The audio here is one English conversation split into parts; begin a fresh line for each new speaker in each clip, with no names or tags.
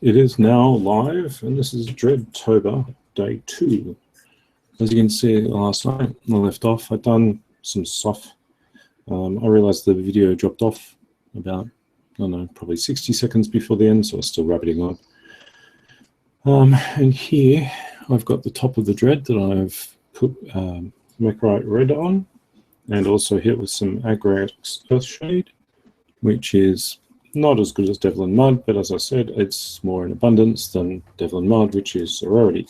It is now live, and this is Dreadtober Day 2. As you can see, last night I left off. I'd done some stuff. I realized the video dropped off about, I don't know, probably 60 seconds before the end, so I was still rabbiting on. And here I've got the top of the dread that I've put Mechrite Red on, and also hit with some Agrax Earthshade, which is not as good as Devil and Mud, but as I said, it's more in abundance than Devil and Mud, which is a rarity.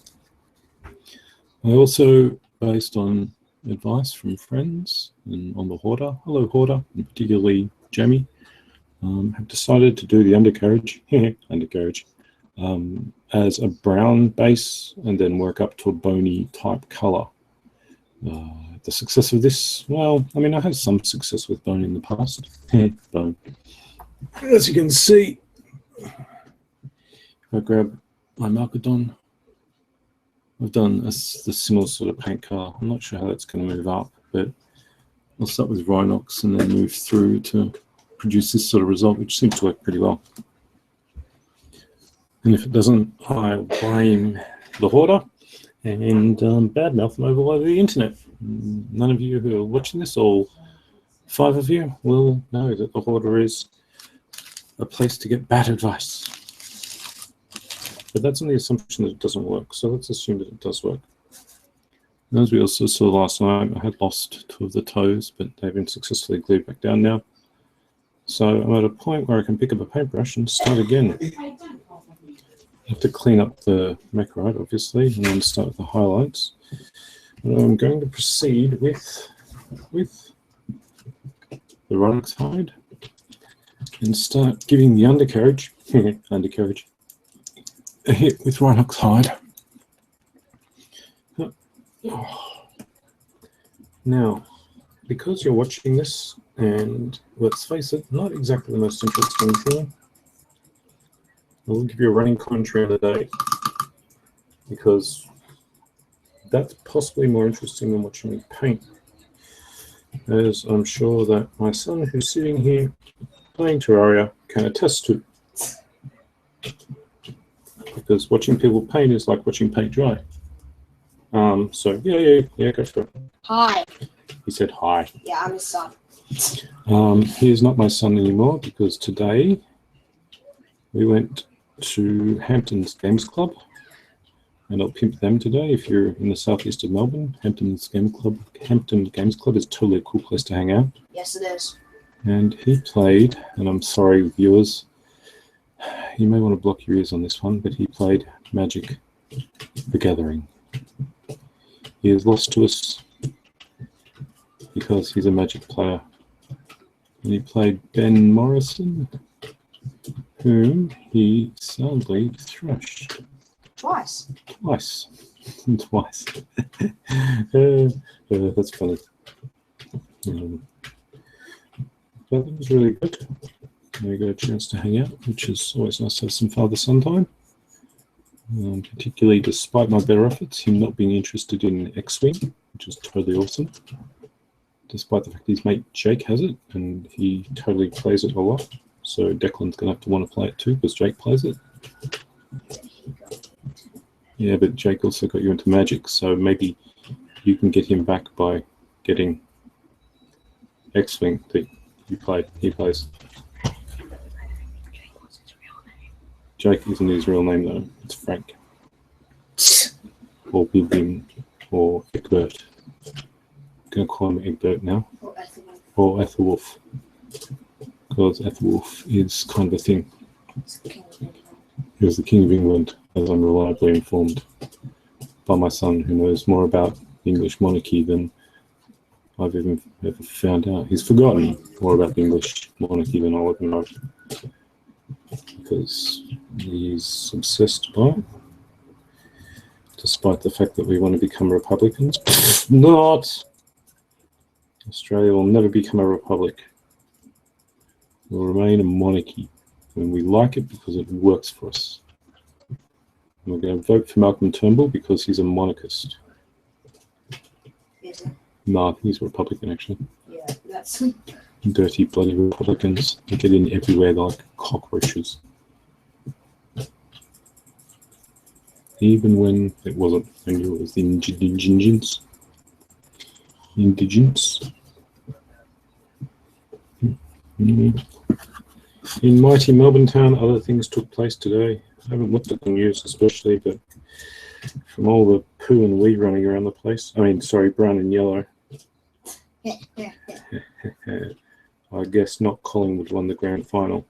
I also, based on advice from friends and on the Hoarder, hello Hoarder, and particularly Jamie, have decided to do the undercarriage, as a brown base and then work up to a bony type color. The success of this, well, I mean, I had some success with bone in the past. Bone. As you can see, if I grab my Markadon, I've done the similar sort of paint color. I'm not sure how that's going to move up, but I'll start with Rhinox and then move through to produce this sort of result, which seems to work pretty well. And if it doesn't, I blame the Hoarder and badmouth them over the internet. None of you who are watching this, all 5 of you, will know that the Hoarder is a place to get bad advice. But that's on the assumption that it doesn't work, so let's assume that it does work. And as we also saw last night, I had lost 2 of the toes, but they've been successfully glued back down now. So I'm at a point where I can pick up a paintbrush and start again. I have to clean up the Mechrite, obviously, and then start with the highlights. And I'm going to proceed with the Rhinox hide and start giving the undercarriage, a hit with Rhinox hide. Now, because you're watching this, and let's face it, not exactly the most interesting thing, I will give you a running commentary on the day, because that's possibly more interesting than watching me paint, as I'm sure that my son, who's sitting here playing Terraria, can attest to. Because watching people paint is like watching paint dry. So yeah, go for it.
Hi.
He said hi.
Yeah, I'm his son.
He is not my son anymore, because today we went to Hampton's Games Club, and I'll pimp them today. If you're in the southeast of Melbourne, Hampton Games Club is totally a cool place to hang out.
Yes, it is.
And he played, and I'm sorry viewers, you may want to block your ears on this one, but he played Magic the Gathering. He is lost to us because he's a Magic player. And he played Ben Morrison, whom he soundly thrashed.
Twice.
Twice. That's funny. But it was really good. We got a chance to hang out, which is always nice to have some father-son time. Particularly despite my better efforts, him not being interested in X-Wing, which is totally awesome. Despite the fact his mate Jake has it, and he totally plays it a lot. So Declan's going to have to want to play it too, because Jake plays it. Yeah, but Jake also got you into Magic, so maybe you can get him back by getting X-Wing that he plays. Jake isn't his real name though, it's Frank. Or William, or Egbert. I'm going to call him Egbert now. Or Ethelwolf. Because Ethelwolf is kind of a thing. He was the King of England, as I'm reliably informed by my son, who knows more about the English monarchy than I've ever found out. He's forgotten more about the English monarchy than I'll ever know, because he's obsessed by it, despite the fact that we want to become Republicans. Not! Australia will never become a republic. We'll remain a monarchy, and we like it because it works for us. And we're going to vote for Malcolm Turnbull because he's a monarchist.
Is it?
No, he's a Republican actually.
Yeah, that's...
Dirty bloody Republicans. They get in everywhere like cockroaches. even when it wasn't. I knew it was the indigents. In mighty Melbourne town, other things took place today. I haven't looked at the news especially, but from all the poo and wee running around the place, I mean, sorry, brown and yellow, I guess not Collingwood won the grand final.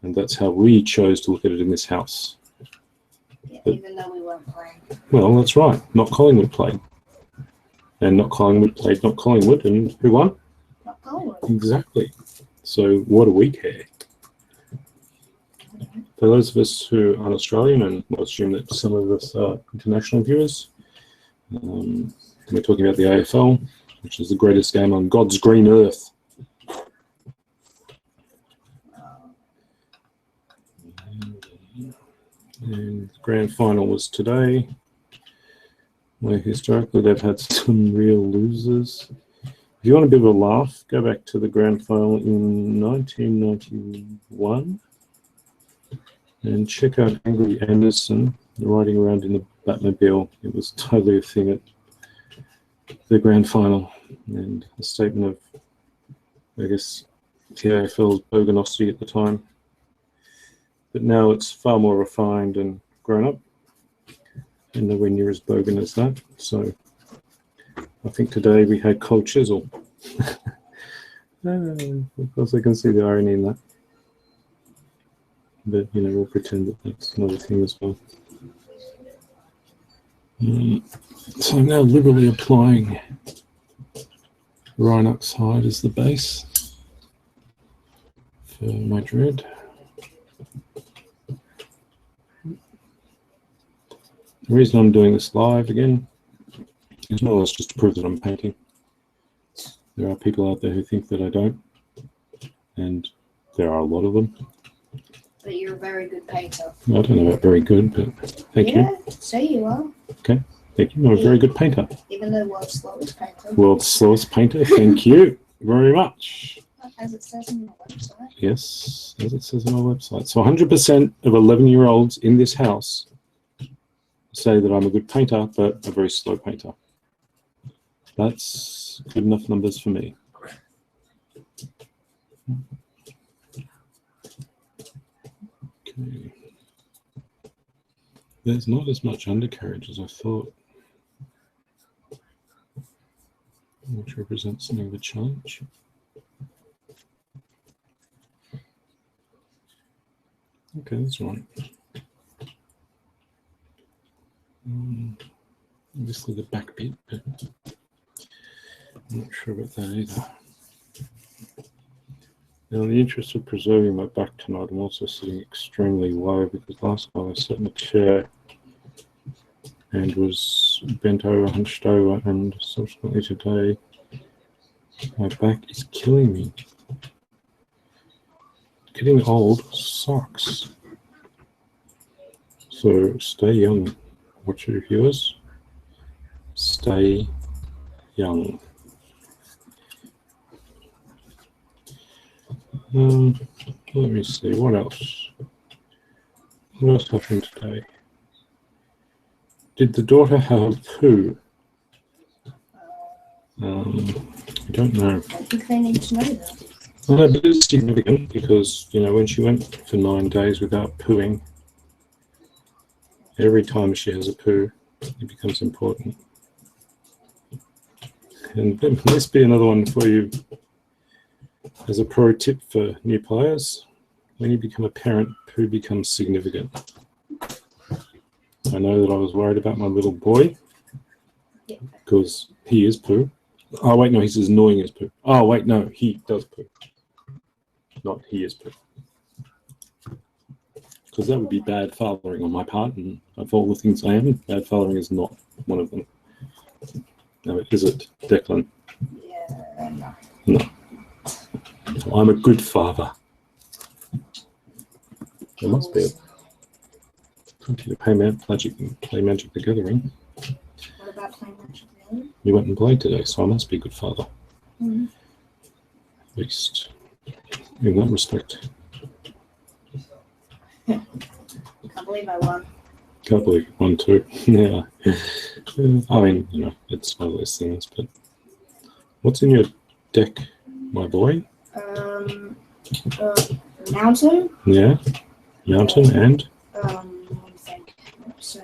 And that's how we chose to look at it in this house.
Yeah, even though we weren't playing.
Well, that's right. Not Collingwood played. And not Collingwood played not Collingwood. And who won?
Not Collingwood.
Exactly. So what do we care? For those of us who aren't Australian, and I assume that some of us are international viewers, we're talking about the AFL, which is the greatest game on God's green earth. And the grand final was today, where historically they've had some real losers. If you want a bit of a laugh, go back to the grand final in 1991 and check out Angry Anderson riding around in the Batmobile. It was totally a thing at the grand final, and a statement of, I guess, the AFL's boganosity at the time. But now it's far more refined and grown up, and nowhere near as bogan as that. So I think today we had cold chisel. Of course, I can see the irony in that. But, you know, we'll pretend that that's another thing as well. So I'm now liberally applying Rhinox hide as the base for my dread. The reason I'm doing this live again is more or less just to prove that I'm painting. There are people out there who think that I don't, and there are a lot of them.
But you're a very good painter.
I don't know about very good, but thank you.
Yeah, say you are.
Okay, thank you. I'm a very good painter.
Even though world's slowest painter.
World's slowest painter. Thank you very much.
As it says on your website.
Yes, as it says on our website. So 100% of 11-year-olds in this house say that I'm a good painter, but a very slow painter. That's good enough numbers for me. Okay. There's not as much undercarriage as I thought, which represents something of a challenge. Okay, that's right. Obviously the back bit, but I'm not sure about that either. Now, in the interest of preserving my back tonight, I'm also sitting extremely low because last night I sat in a chair and was bent over, hunched over, and subsequently today my back is killing me. Getting old sucks. So stay young, watcher viewers. Stay young. Let me see, what else? What else happened today? Did the daughter have poo? I don't know.
I think they need to know that.
Well, no, but it's significant because, you know, when she went for 9 days without pooing, every time she has a poo, it becomes important. And this be another one for you as a pro tip for new players. When you become a parent, poo becomes significant. I know that I was worried about my little boy because he is poo. Oh, wait, no, he's as annoying as poo. Oh, wait, no, he does poo. Not he is poo. Because that would be bad fathering on my part, and of all the things I am, bad fathering is not one of them. No, is it, Declan?
Yeah, no.
No. So I'm a good father. There must be. Plenty to play Magic the Gathering.
What about playing Magic the Gathering?
You went and played today, so I must be a good father.
Mm-hmm.
At least in that respect.
I believe I won.
Can't believe you won too. Yeah. I mean, you know, it's one of those things, but what's in your deck, my boy?
Mountain.
Yeah. Mountain and?
Let me think. So,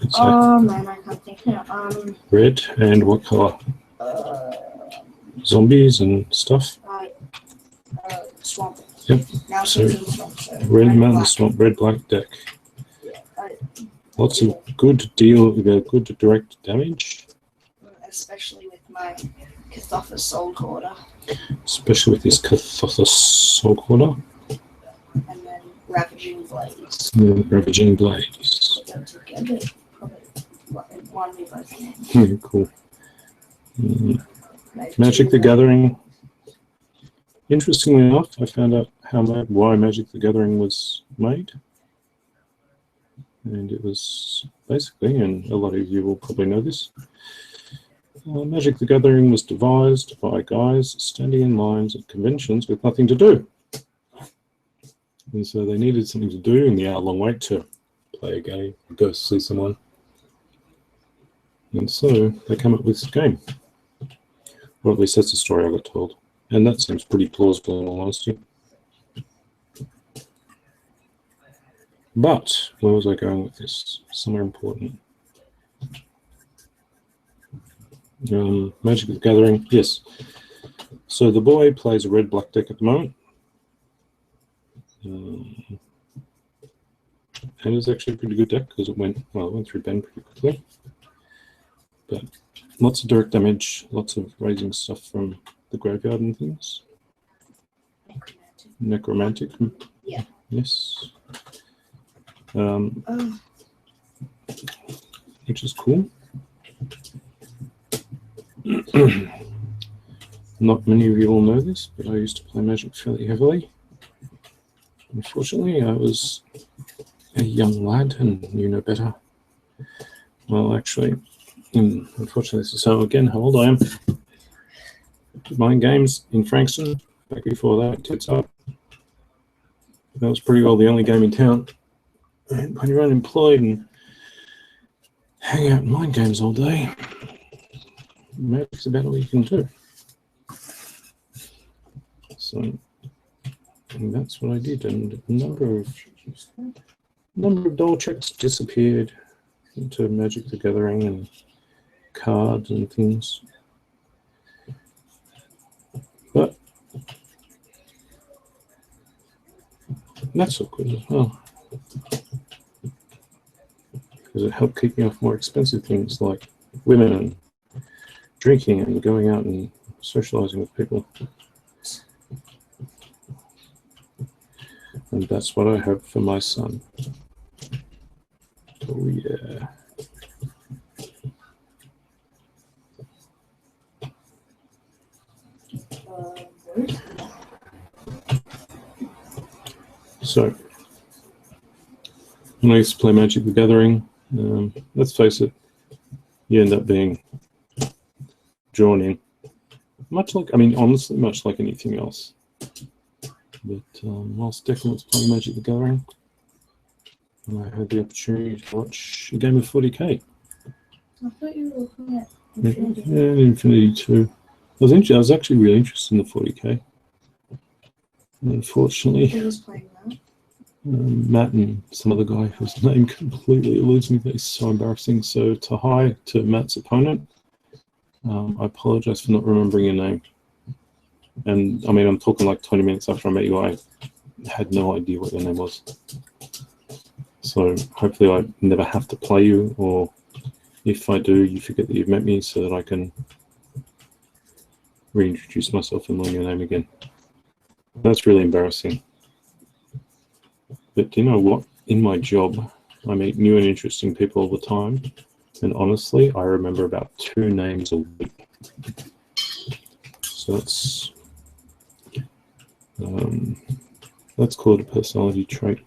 It's
man, I can't think now.
red and what color? Zombies and stuff?
Swamp.
Yep.
Mountains
So,
and swamp. So
red mountain,
black.
swamp, red, black deck.
Yeah,
Lots of good direct damage.
especially with my Cathothus Soul Quarter.
Especially with this Cathothus Soul Quarter.
And then Ravaging Blaze.
Ravaging Blaze.
Put them together. Probably one we both can.
Cool. Magic the Gathering. Interestingly enough, I found out why Magic the Gathering was made. And it was basically, and a lot of you will probably know this, Magic the Gathering was devised by guys standing in lines at conventions with nothing to do. And so they needed something to do in the hour-long wait to play a game, go see someone. And so they came up with this game. Or at least that's the story I got told. And that seems pretty plausible in all honesty. But where was I going with this? Somewhere important. Magic the Gathering, yes. So the boy plays a red-black deck at the moment. And it's actually a pretty good deck because it went through Ben pretty quickly. But lots of direct damage, lots of raising stuff from the graveyard and things. Necromantic.
Yeah.
Yes. Which is cool. Not many of you will know this, but I used to play Magic fairly heavily. Unfortunately, I was a young lad and knew no better. Well, actually, unfortunately, so again, how old I am. Mind games in Frankston. Back before that, tits up. That was pretty well the only game in town. And when you're unemployed and hang out in mind games all day, Magic's about all you can do. So and that's what I did, and a number of doll checks disappeared into Magic the Gathering and cards and things. But that's all good as well, because it helped keep me off more expensive things like women and drinking and going out and socializing with people. And that's what I hope for my son. Oh yeah. So, when I used to play Magic the Gathering, let's face it, you end up being drawn in. Much like, I mean, honestly, much like anything else. But whilst Declan was playing Magic the Gathering, I had the opportunity to watch a game of 40k.
I thought you were looking at Infinity.
Yeah, Infinity 2. I was actually really interested in the 40k. And unfortunately,
Who was playing that?
Matt and some other guy whose name completely eludes me. It's so embarrassing. So to hi to Matt's opponent, I apologize for not remembering your name. And I mean, I'm talking like 20 minutes after I met you, I had no idea what your name was. So hopefully I never have to play you, or if I do, you forget that you've met me so that I can reintroduce myself and learn your name again. That's really embarrassing. But do you know what? In my job, I meet new and interesting people all the time. And honestly, I remember about 2 names a week. So let's call it a personality trait.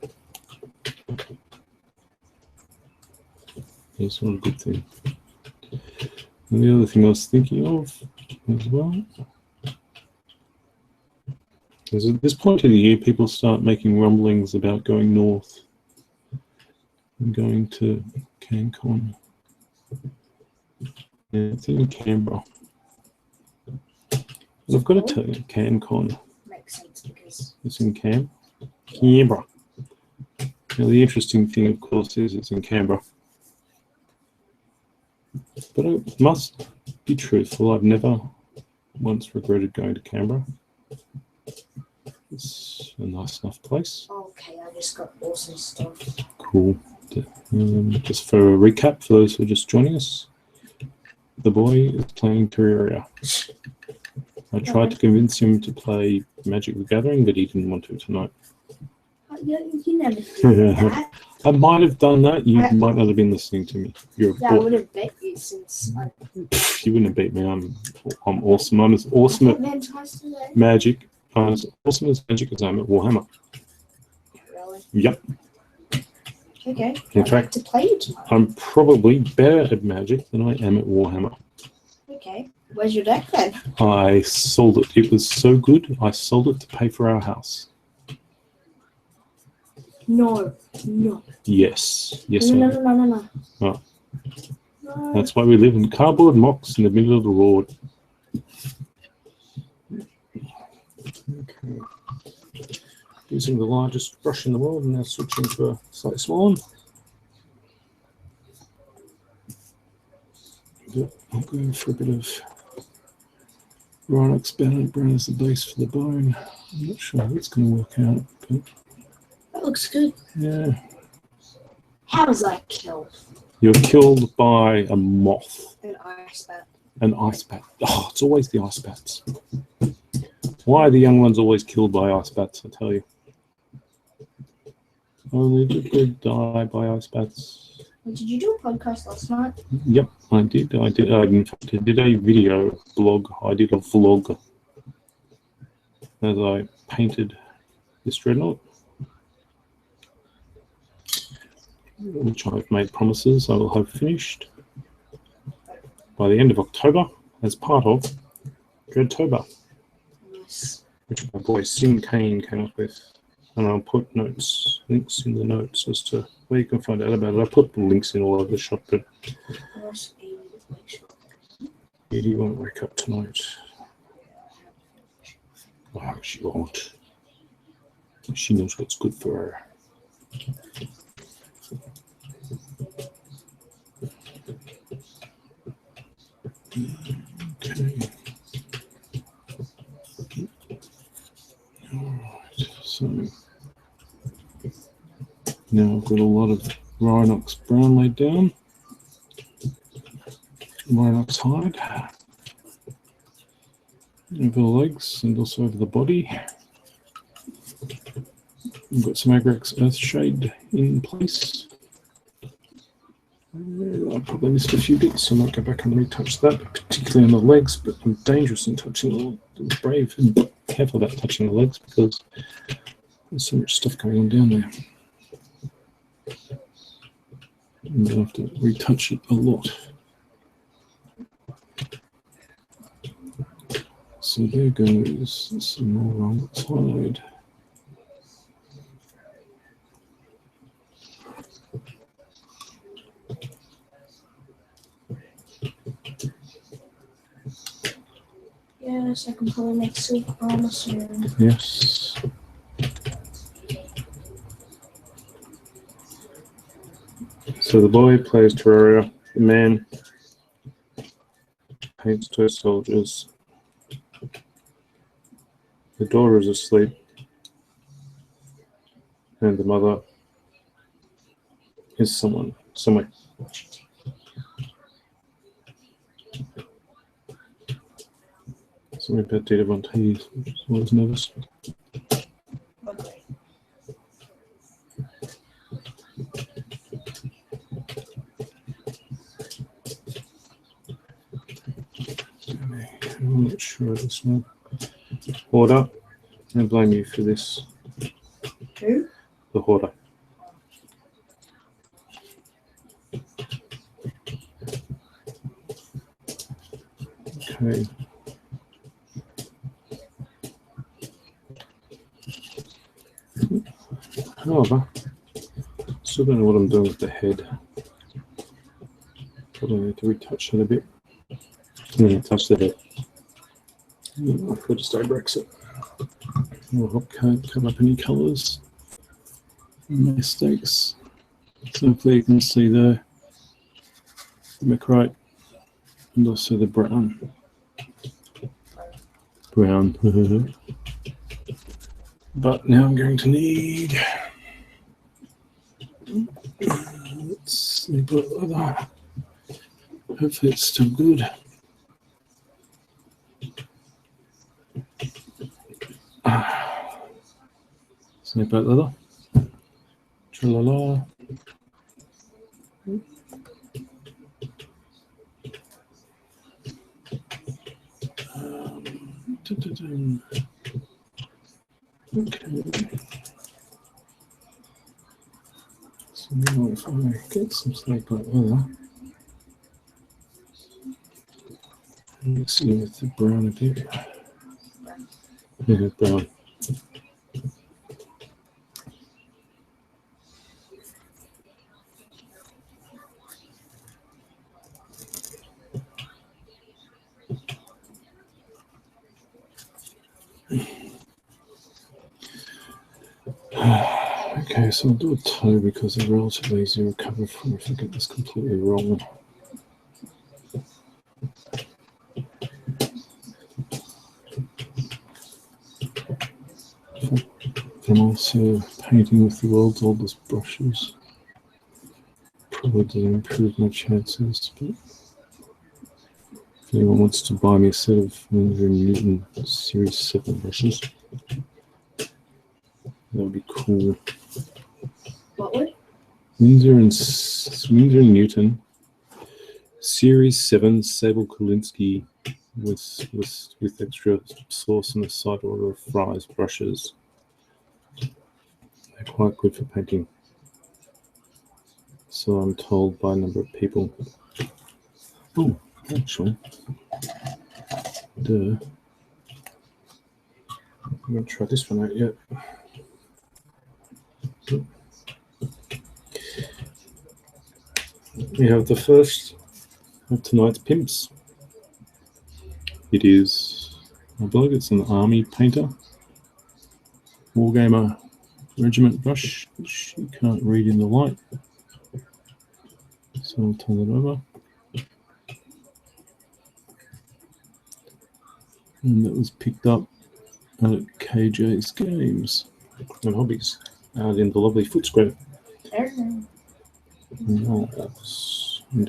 It's not a good thing. And the other thing I was thinking of as well is at this point of the year, people start making rumblings about going north. I'm going to CanCon. Yeah, it's in Canberra. But I've got to tell you, CanCon.
Makes sense because
It's in Canberra. Now, the interesting thing, of course, is it's in Canberra. But I must be truthful. I've never once regretted going to Canberra. It's a nice enough place.
okay, I just got awesome stuff.
Cool. Just for a recap, for those who are just joining us, the boy is playing Terraria. I tried to convince him to play Magic the Gathering, but he didn't want to tonight.
You never did that.
I might have done that. You might not have been listening to me. You're a
Yeah, I
boy.
would have bet you since I
You wouldn't have beat me. I'm awesome. I'm as awesome at
went twice today.
Magic. I'm as awesome as Magic as I am at Warhammer.
Really?
Yep.
Okay.
In
I'd
fact,
like to play you tomorrow.
I'm probably better at Magic than I am at Warhammer.
Okay. Where's your deck then?
I sold it. It was so good, I sold it to pay for our house.
No.
Yes. Yes,
No.
I did. Oh.
No.
That's why we live in cardboard mocks in the middle of the road. Okay. Using the largest brush in the world and now switching to a slightly smaller one. I'll go for a bit of Rhinox brown as the base for the bone. I'm not sure how it's going to work out, but
That looks good.
yeah.
How was I killed?
You're killed by a moth.
An ice bat.
An ice bat. Oh, it's always the ice bats. Why are the young ones always killed by ice bats, I tell you? Only the good die by ice bats.
Did you do a podcast last night?
Yep, I did. In fact, I did a video blog. I did a vlog as I painted this dreadnought, which I've made promises I will have finished by the end of October as part of Dreadtober,
Yes.
which my boy Sim Kane came up with. And I'll put links in the notes as to where you can find out about it. I put the links in all over the shop, but Edie won't wake up tonight. Oh, she won't. She knows what's good for her. Okay. Alright, so now I've got a lot of Rhinox brown laid down. Rhinox hide over the legs and also over the body. I've got some Agrax Earthshade in place. I probably missed a few bits, so I might go back and retouch that, particularly on the legs, but I'm dangerous in touching the brave and careful about touching the legs because there's so much stuff going on down there. And I have to retouch it a lot. So there goes some more wrong side.
Yes, I can probably make soup armor soon.
Yes. So the boy plays Terraria. The man paints toy soldiers. The daughter is asleep. And the mother is somewhere. Something about Data Von Tees, which is always nervous.
Okay.
I'm not sure of this one. Hoarder, I blame you for this.
Who?
The Hoarder. Okay. However, Still don't know what I'm doing with the head. Probably need to retouch it a bit. Touch the head. I'll put just over-X it. I'll cover up any colours. Mistakes. So hopefully you can see the McRite and also the brown. But now I'm going to need, let's see, leather. Hopefully it's still good. Snipboat leather. Tra-la-la. Okay. So now if I get some snipeboat leather, mix it with the brown a bit. Yeah, brown. Okay, so I'll do a toe because they're relatively easy to recover from if I get this completely wrong. I'm also painting with the world's oldest brushes. Probably doesn't improve my chances, but if anyone wants to buy me a set of Winsor & Newton Series 7 brushes, that would be cool.
What would?
Winsor & Newton Series 7 Sable Kolinsky with extra sauce and a side order of fries brushes. They're quite good for painting. So I'm told by a number of people. Oh, actually. Duh. I'm going to try this one out yet. We have the first of tonight's pimps. It is, I believe it's an army painter. Wargamer regiment brush, which you can't read in the light. So I'll turn it over. And that was picked up at KJ's Games and Hobbies out in the lovely Footscray. And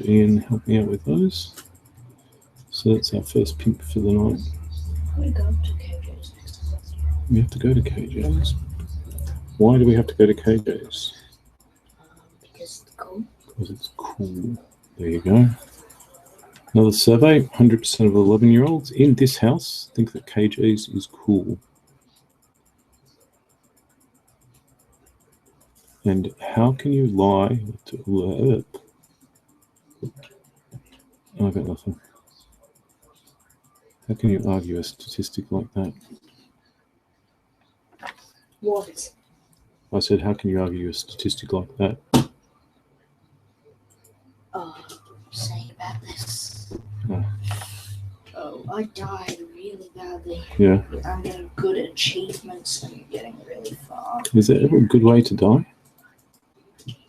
Ian helped me out with those. So that's our first pimp for the night.
We go to KJ's next time.
We have to go to KJ's. Why do we have to go to KJ's?
Because it's cool.
Because it's cool. There you go. Another survey, 100% of 11-year-olds in this house think that KJ's is cool. And how can you lie to... I got nothing. How can you argue a statistic like that?
What?
I said, how can you argue a statistic like that?
Saying about this.
Oh.
Oh, I died really badly.
Yeah.
I'm getting good achievements and getting really far.
Is there ever a good way to die?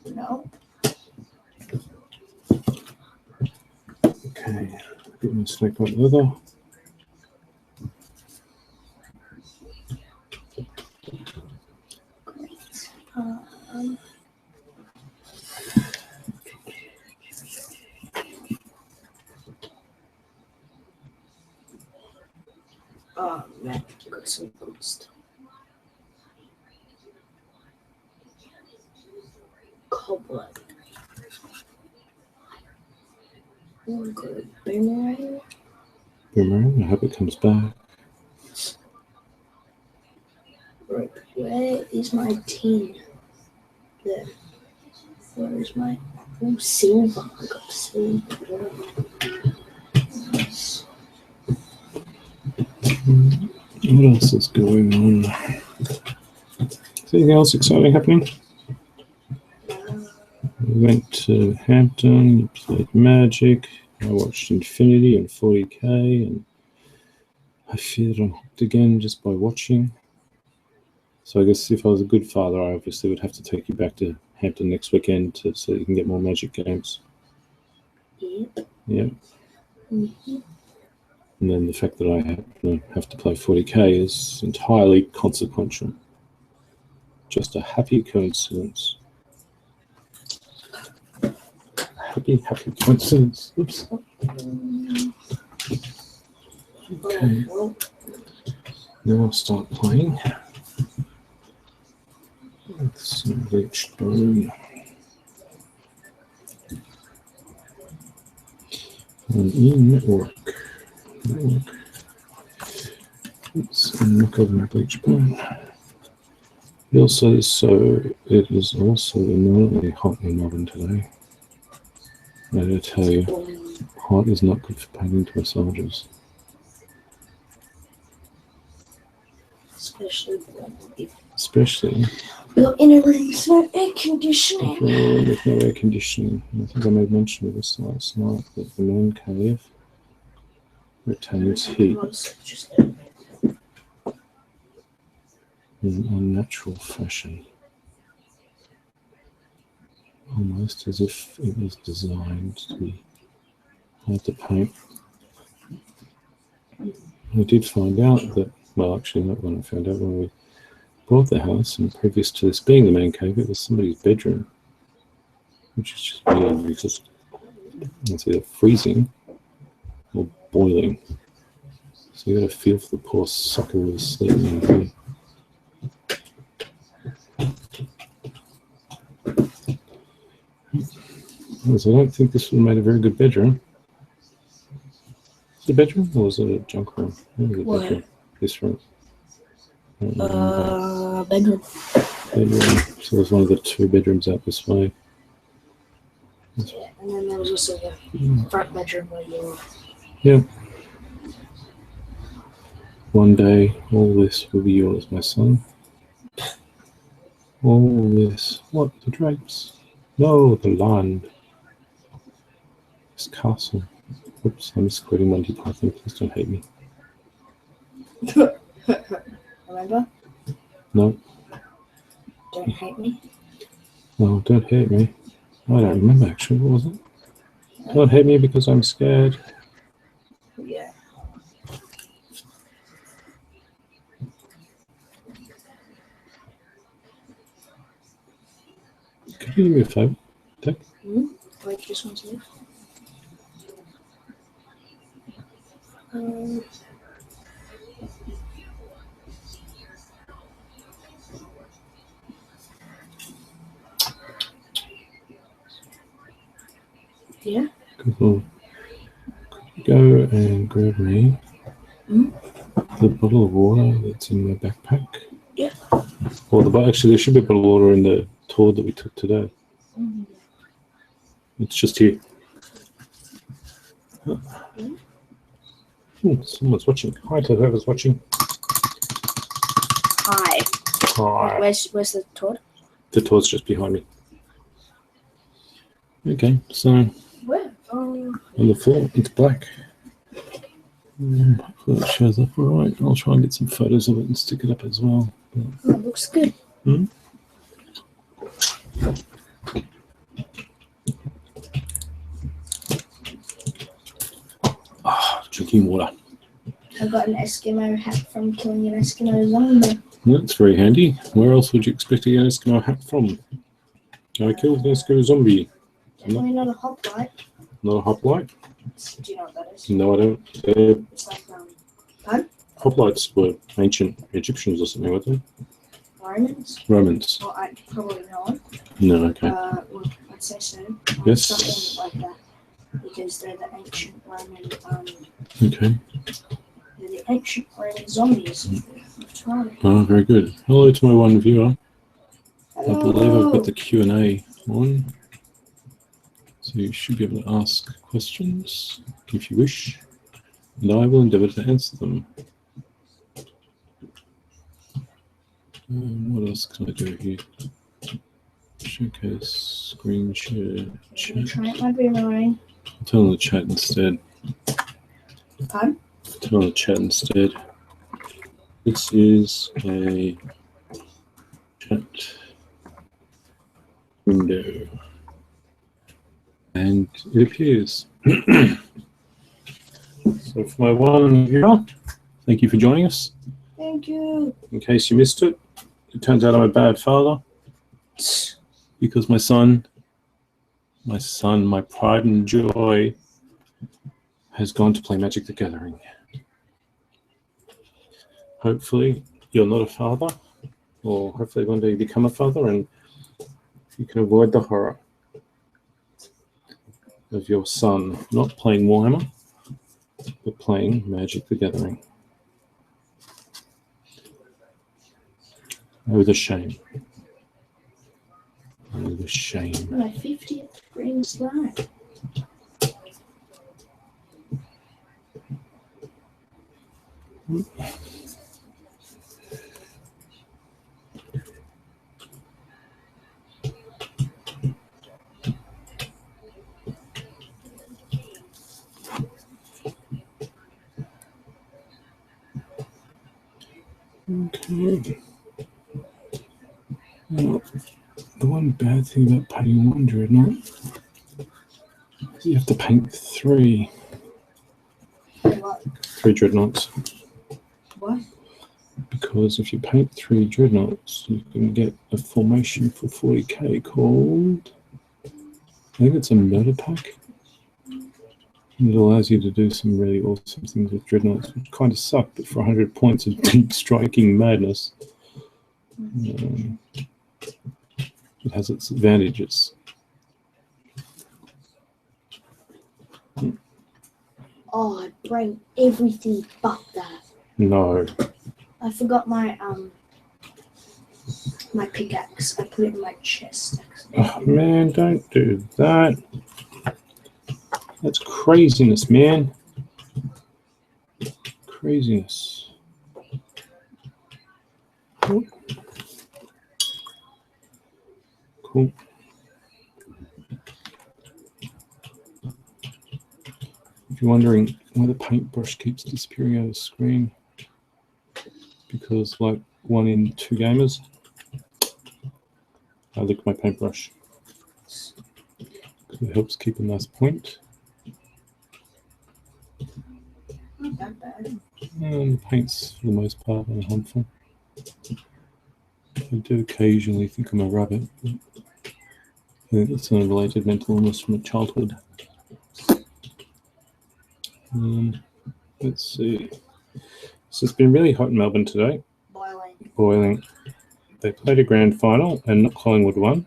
No.
Okay. Get my snake like leather.
Great. Oh man, I got some boost. Cobweb. Oh, good. Boomerang.
Boomerang, I hope it comes back.
Right, where is my team? There. Where is my... Oh, silver. I got silver. Nice.
What else is going on? Is anything else exciting happening? we went to Hampton, you played Magic, I watched Infinity and 40k, and I fear that I'm hooked again just by watching. So I guess if I was a good father, I obviously would have to take you back to Hampton next weekend so you can get more Magic games.
Yep.
Yeah.
Mm-hmm.
And then the fact that I have to play 40k is entirely consequential. Just a happy coincidence. Happy coincidence. Oops. Okay. Now I'll start playing. With some bleached bone. And in network. Oops, and knock over my bleached bone. It also says so. It is also enormously hot in Melbourne today. I gotta tell you, hot is not good for painting to our soldiers. Especially.
You're in a room with no air conditioning.
With no air conditioning. I think I made mention of this last night that the man cave retains heat in unnatural fashion. Almost as if it was designed to be hard to paint. I did find out that, well, actually not when I found out, when we bought the house, and previous to this being the man cave, it was somebody's bedroom, which is just weird because it's either freezing or boiling. So you got to feel for the poor sucker who was sleeping in here. So I don't think this would have made a very good bedroom. Is it a bedroom or was it a junk room?
What?
Bedroom. This room.
Bedroom.
Bedroom. So there's one of the two bedrooms out this way.
Yeah, and then there was also the front bedroom where you were.
Yeah. One day, all this will be yours, my son. All this. What? The drapes? No, the land. This castle. Oops, I'm misquoting Monty Python. Please don't hate me.
Remember?
No.
Don't hate me.
No, don't hate me. I don't remember actually. What was it? Don't hate me because I'm scared.
Yeah.
Could you do me a favour, Dick?
Wait, just one second. Yeah.
Cool. Could you go and grab me the bottle of water that's in my backpack?
Yeah.
Or actually, there should be a bottle of water in the tour that we took today. It's just here. Someone's watching. Hi to whoever's watching.
Hi.
Hi.
Where's the toad?
The tour's just behind me. Okay, so
Where?
on the floor, it's black. Hopefully that shows up all right. I'll try and get some photos of it and stick it up as well.
That looks good.
Drinking water.
I got an Eskimo hat from killing an Eskimo zombie.
That's very handy. Where else would you expect to get an Eskimo hat from? I killed an Eskimo zombie.
Definitely not a hoplite.
Not a hoplite?
Do you know what that is?
No, I don't.
It's like, pardon?
Hoplites were ancient Egyptians or something, weren't they?
Romans?
Well,
I probably know.
No, okay.
Well, I'd say so.
Yes.
Something like that. Because they're the ancient Roman,
Okay.
they're the ancient Roman zombies of time.
Oh, very good. Hello to my one viewer.
Hello.
I believe I've got the Q&A on. So you should be able to ask questions if you wish. And I will endeavour to answer them. What else can I do here? Showcase, screen share, chat.
Try it might be annoying.
Turn on the chat instead.
Pardon?
Turn on the chat instead. This is a chat window. And it appears. So for my one viewer, thank you for joining us.
Thank you.
In case you missed it, it turns out I'm a bad father because my son, my pride and joy, has gone to play Magic the Gathering. Hopefully you're not a father, or hopefully one day you become a father and you can avoid the horror of your son not playing Warhammer, but playing Magic the Gathering. Oh, the shame. Oh, the shame.
My 50th green slime.
Okay. Well, the one bad thing about painting one dreadnought is you have to paint three
What?
dreadnoughts.
What?
Because if you paint 3 dreadnoughts, you can get a formation for 40k called, I think it's a murder pack. And it allows you to do some really awesome things with dreadnoughts, which kind of suck, but for 100 points of deep striking madness, it has its advantages.
Oh, I bring everything but that.
No.
I forgot my my pickaxe. I put it in my chest.
Oh, man, don't do that. That's craziness, man. Craziness. Cool. Cool. If you're wondering why the paintbrush keeps disappearing out of the screen, because like 1 in 2 gamers, I lick my paintbrush. It helps keep a nice point.
Not that bad.
And the paint's for the most part unharmful. I do occasionally think I'm a rabbit, but I think that's an unrelated mental illness from childhood. Let's see. So it's been really hot in Melbourne today. Boiling. They played a grand final and Collingwood won.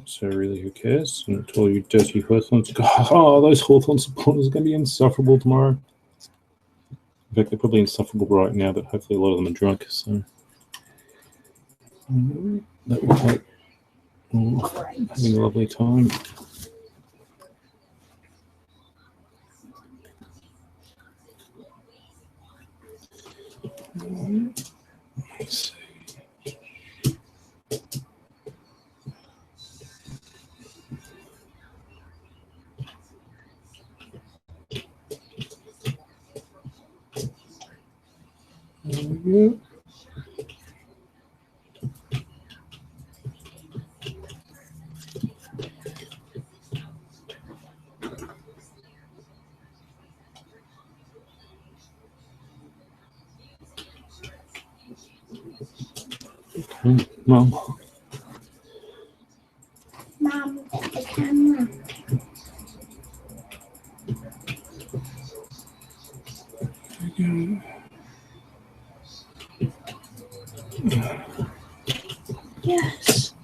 So really, who cares? And to all you dirty Hawthorns, oh, those Hawthorn supporters are going to be insufferable tomorrow. In fact, they're probably insufferable right now, but hopefully a lot of them are drunk. So that was like having a lovely time. Let's see. Mom.
Mom, the camera. Yes.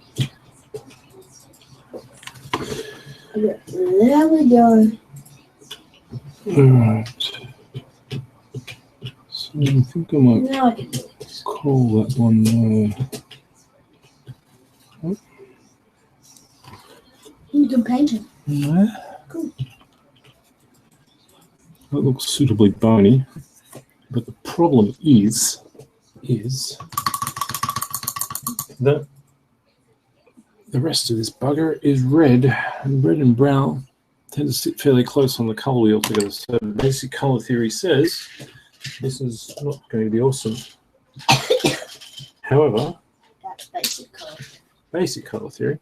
Okay, there we go.
Alright. So I think I might
Now I can do this.
call that one
You can paint it.
there.
Cool.
That looks suitably bony, but the problem is that The rest of this bugger is red, and red and brown tend to sit fairly close on the colour wheel together. So basic colour theory says this is not going to be awesome. However,
That's basic colour.
Basic colour theory.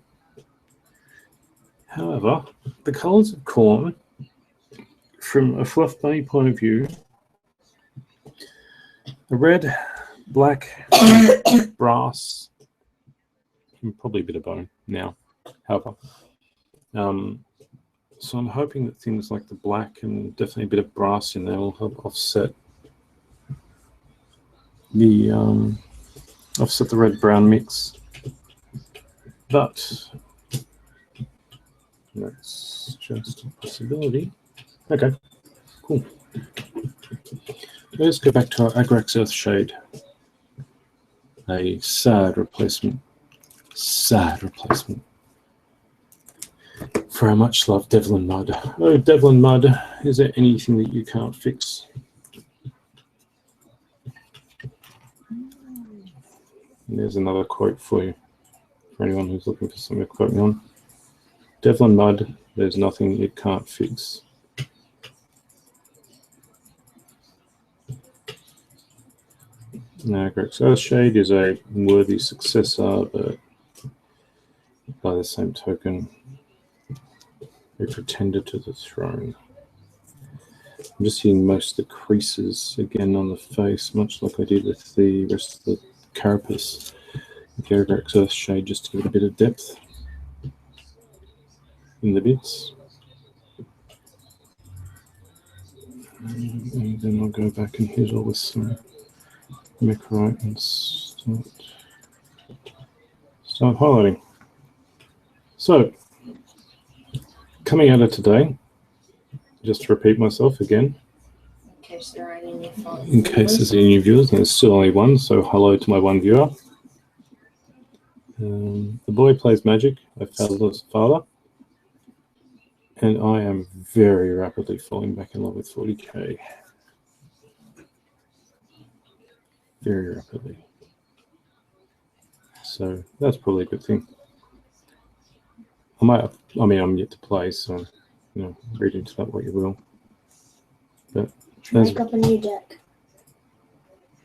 However, the colours of corn, from a fluff bunny point of view, the red, black, brass, and probably a bit of bone now. However, so I'm hoping that things like the black and definitely a bit of brass in there will help offset the red-brown mix. But that's just a possibility. Okay, cool. Let's go back to our Agrax Earth Shade. A sad replacement for our much loved Devlin Mud. Oh, Devlin Mud, is there anything that you can't fix? And there's another quote for you, for anyone who's looking for something to quote me on. Devlin Mud, there's nothing you can't fix. Now, Agrax Earthshade is a worthy successor, but by the same token, a pretender to the throne. I'm just seeing most of the creases again on the face, much like I did with the rest of the carapace. With the Agrax Earthshade, just to give it a bit of depth in the bits. And then I'll go back and hit all with some Micrite and start highlighting. So, coming at it today, just to repeat myself again,
In case there are any new followers.
in case there's any new viewers, and there's still only one, so hello to my one viewer. The boy plays Magic, a fatherless father, and I am very rapidly falling back in love with 40k. Very rapidly. So that's probably a good thing. I'm yet to play, so read into that what you will. But
You should make up a new deck.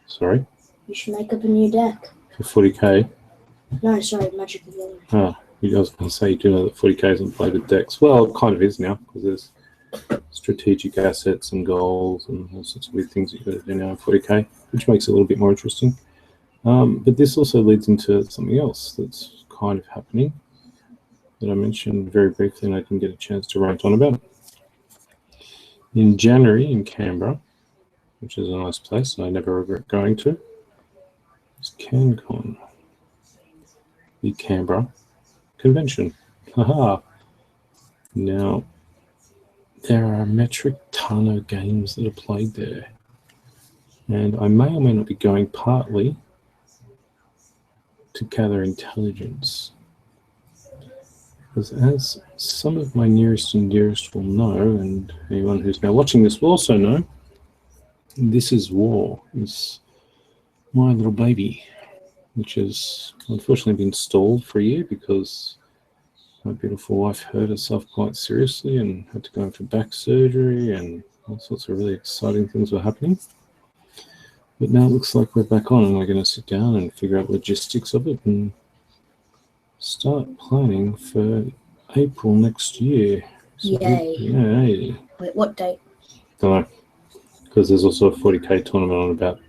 Sorry?
You should make up a new deck.
For 40k?
No, sorry, Magic the Gathering.
I was going to say, you do know that 40k isn't played with decks. Well, it kind of is now, because there's strategic assets and goals and all sorts of weird things that you've got to do now in 40k, which makes it a little bit more interesting. But this also leads into something else that's kind of happening that I mentioned very briefly and I didn't get a chance to rant on about. In January in Canberra, which is a nice place and I never regret going to, is CanCon, the Canberra Convention. Haha. Now, there are a metric ton of games that are played there. And I may or may not be going partly to gather intelligence. Because as some of my nearest and dearest will know, and anyone who's now watching this will also know, This Is War is my little baby, which has unfortunately been stalled for a year because my beautiful wife hurt herself quite seriously and had to go in for back surgery, and all sorts of really exciting things were happening. But now it looks like we're back on and we're going to sit down and figure out logistics of it and start planning for April next year. So,
Yay.
Yay.
Wait, what date?
Don't know. Because there's also a 40k tournament on about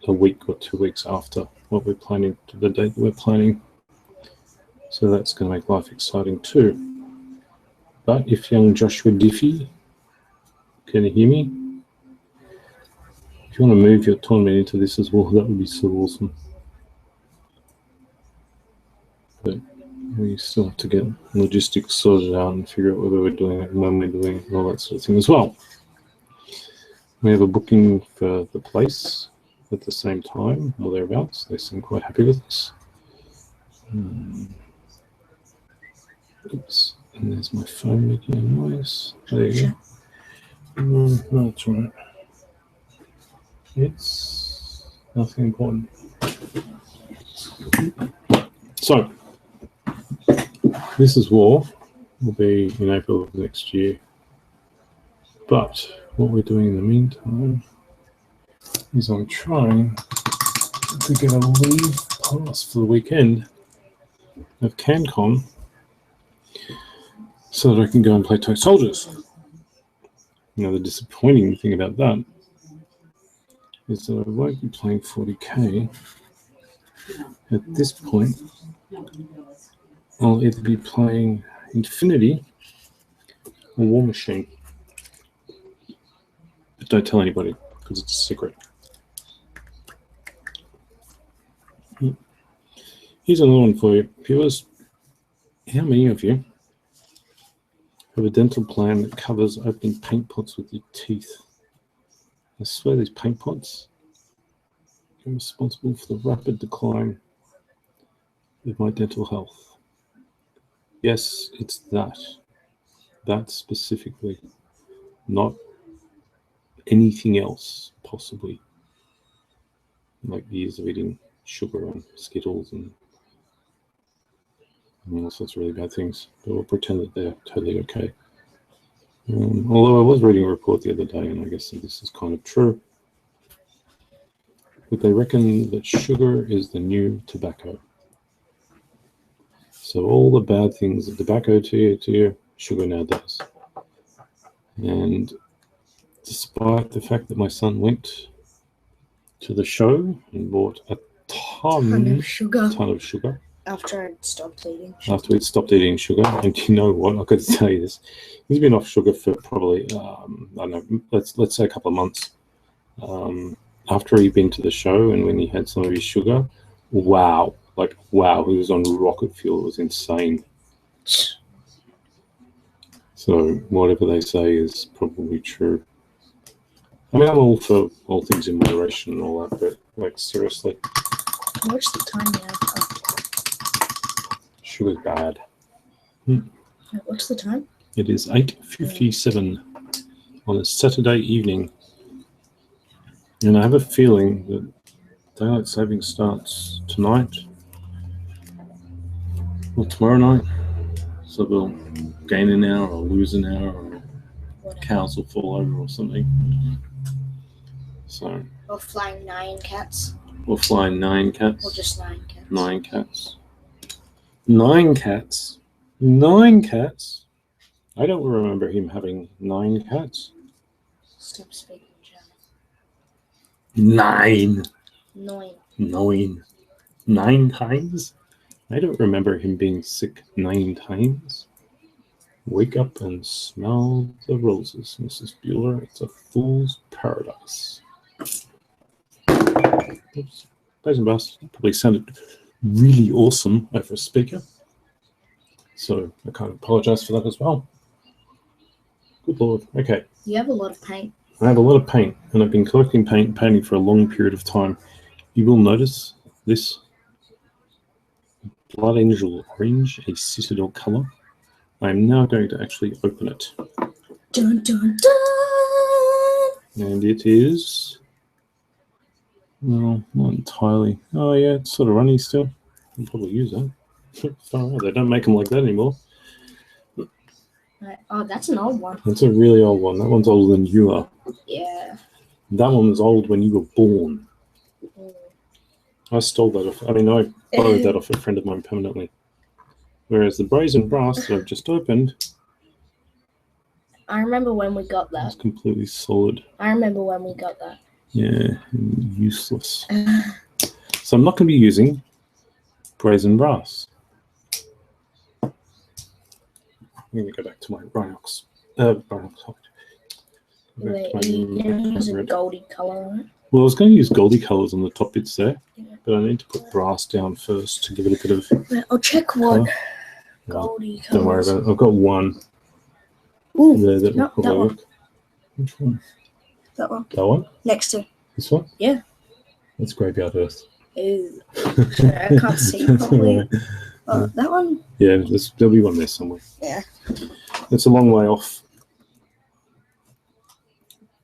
a week or 2 weeks after what we're planning, to the date that we're planning. So that's going to make life exciting too. But if young Joshua Diffie, can you hear me? If you want to move your tournament into this as well, that would be so awesome. But we still have to get logistics sorted out and figure out whether we're doing it and when we're doing it and all that sort of thing as well. We have a booking for the place at the same time or thereabouts. They seem quite happy with us. Oops, and there's my phone making a noise. There you go. No, that's all right. It's nothing important. So, This is War will be in April of next year. But what we're doing in the meantime is I'm trying to get a leave pass for the weekend of CanCon so that I can go and play Toy Soldiers. Now, the disappointing thing about that is that I won't be playing 40k. At this point, I'll either be playing Infinity or War Machine. But don't tell anybody, because it's a secret. Here's another one for you, viewers. How many of you have a dental plan that covers opening paint pots with your teeth? I swear these paint pots are responsible for the rapid decline of my dental health. Yes, it's that. That specifically. Not anything else, possibly. Like years of eating sugar and Skittles and all sorts of really bad things. But we'll pretend that they're totally okay. Although I was reading a report the other day, and I guess this is kind of true. But they reckon that sugar is the new tobacco. So all the bad things that tobacco to you, sugar now does. And despite the fact that my son went to the show and bought a ton of sugar.
After I'd stopped eating sugar.
After we'd stopped eating sugar. And you know what? I've got to tell you this. He's been off sugar for probably, I don't know, let's say a couple of months. After he'd been to the show and when he had some of his sugar, wow. Like, wow, he was on rocket fuel. It was insane. So whatever they say is probably true. I mean, I'm all for all things in moderation and all that, but, like, seriously.
What's the time now?
Sugar's bad.
What's the time?
It is 8:57 on a Saturday evening. And I have a feeling that daylight saving starts tonight or tomorrow night. So we'll gain an hour or lose an hour or cows will fall over or something. So.
Or flying 9 cats.
Or flying 9 cats.
Or just 9 cats.
9 cats. 9 cats? 9 cats? I don't remember him having 9 cats.
Stop speaking German.
9.
9.
9. 9 times? I don't remember him being sick 9 times. Wake up and smell the roses, Mrs. Bueller. It's a fool's paradise. Oops. Bass and bass probably sounded really awesome over a speaker. So I kind of apologize for that as well. Good Lord. Okay.
You have a lot of paint.
I have a lot of paint, and I've been collecting painting for a long period of time. You will notice this Blood Angel Orange, a Citadel color. I am now going to actually open it.
Dun, dun, dun.
And it is... Well, not entirely. Oh, yeah, it's sort of runny still. I'll probably use that. Far out. They don't make them like that anymore.
Oh, that's an old one.
That's a really old one. That one's older than you are.
Yeah.
That one was old when you were born. I stole that off. I mean, I borrowed that off a friend of mine permanently. Whereas the brazen brass that I've just opened...
I remember when we got that.
It's completely solid.
I remember when we got that.
Yeah, useless. So I'm not going to be using brazen brass. I'm going to go back to my Rhinox.
Wait, you use a goldy colour on it?
Well, I was going to use goldy colours on the top bits there, but I need to put brass down first to give it a bit of...
Wait, I'll check what goldy colours.
Don't worry about it. I've got one.
Ooh,
there that
no, that one.
Which one?
That one.
That one?
Next to.
This one?
Yeah.
That's Graveyard Earth.
Ooh. Sorry, I can't see properly. Oh, that one?
Yeah, there'll be one there somewhere.
Yeah.
It's a long way off.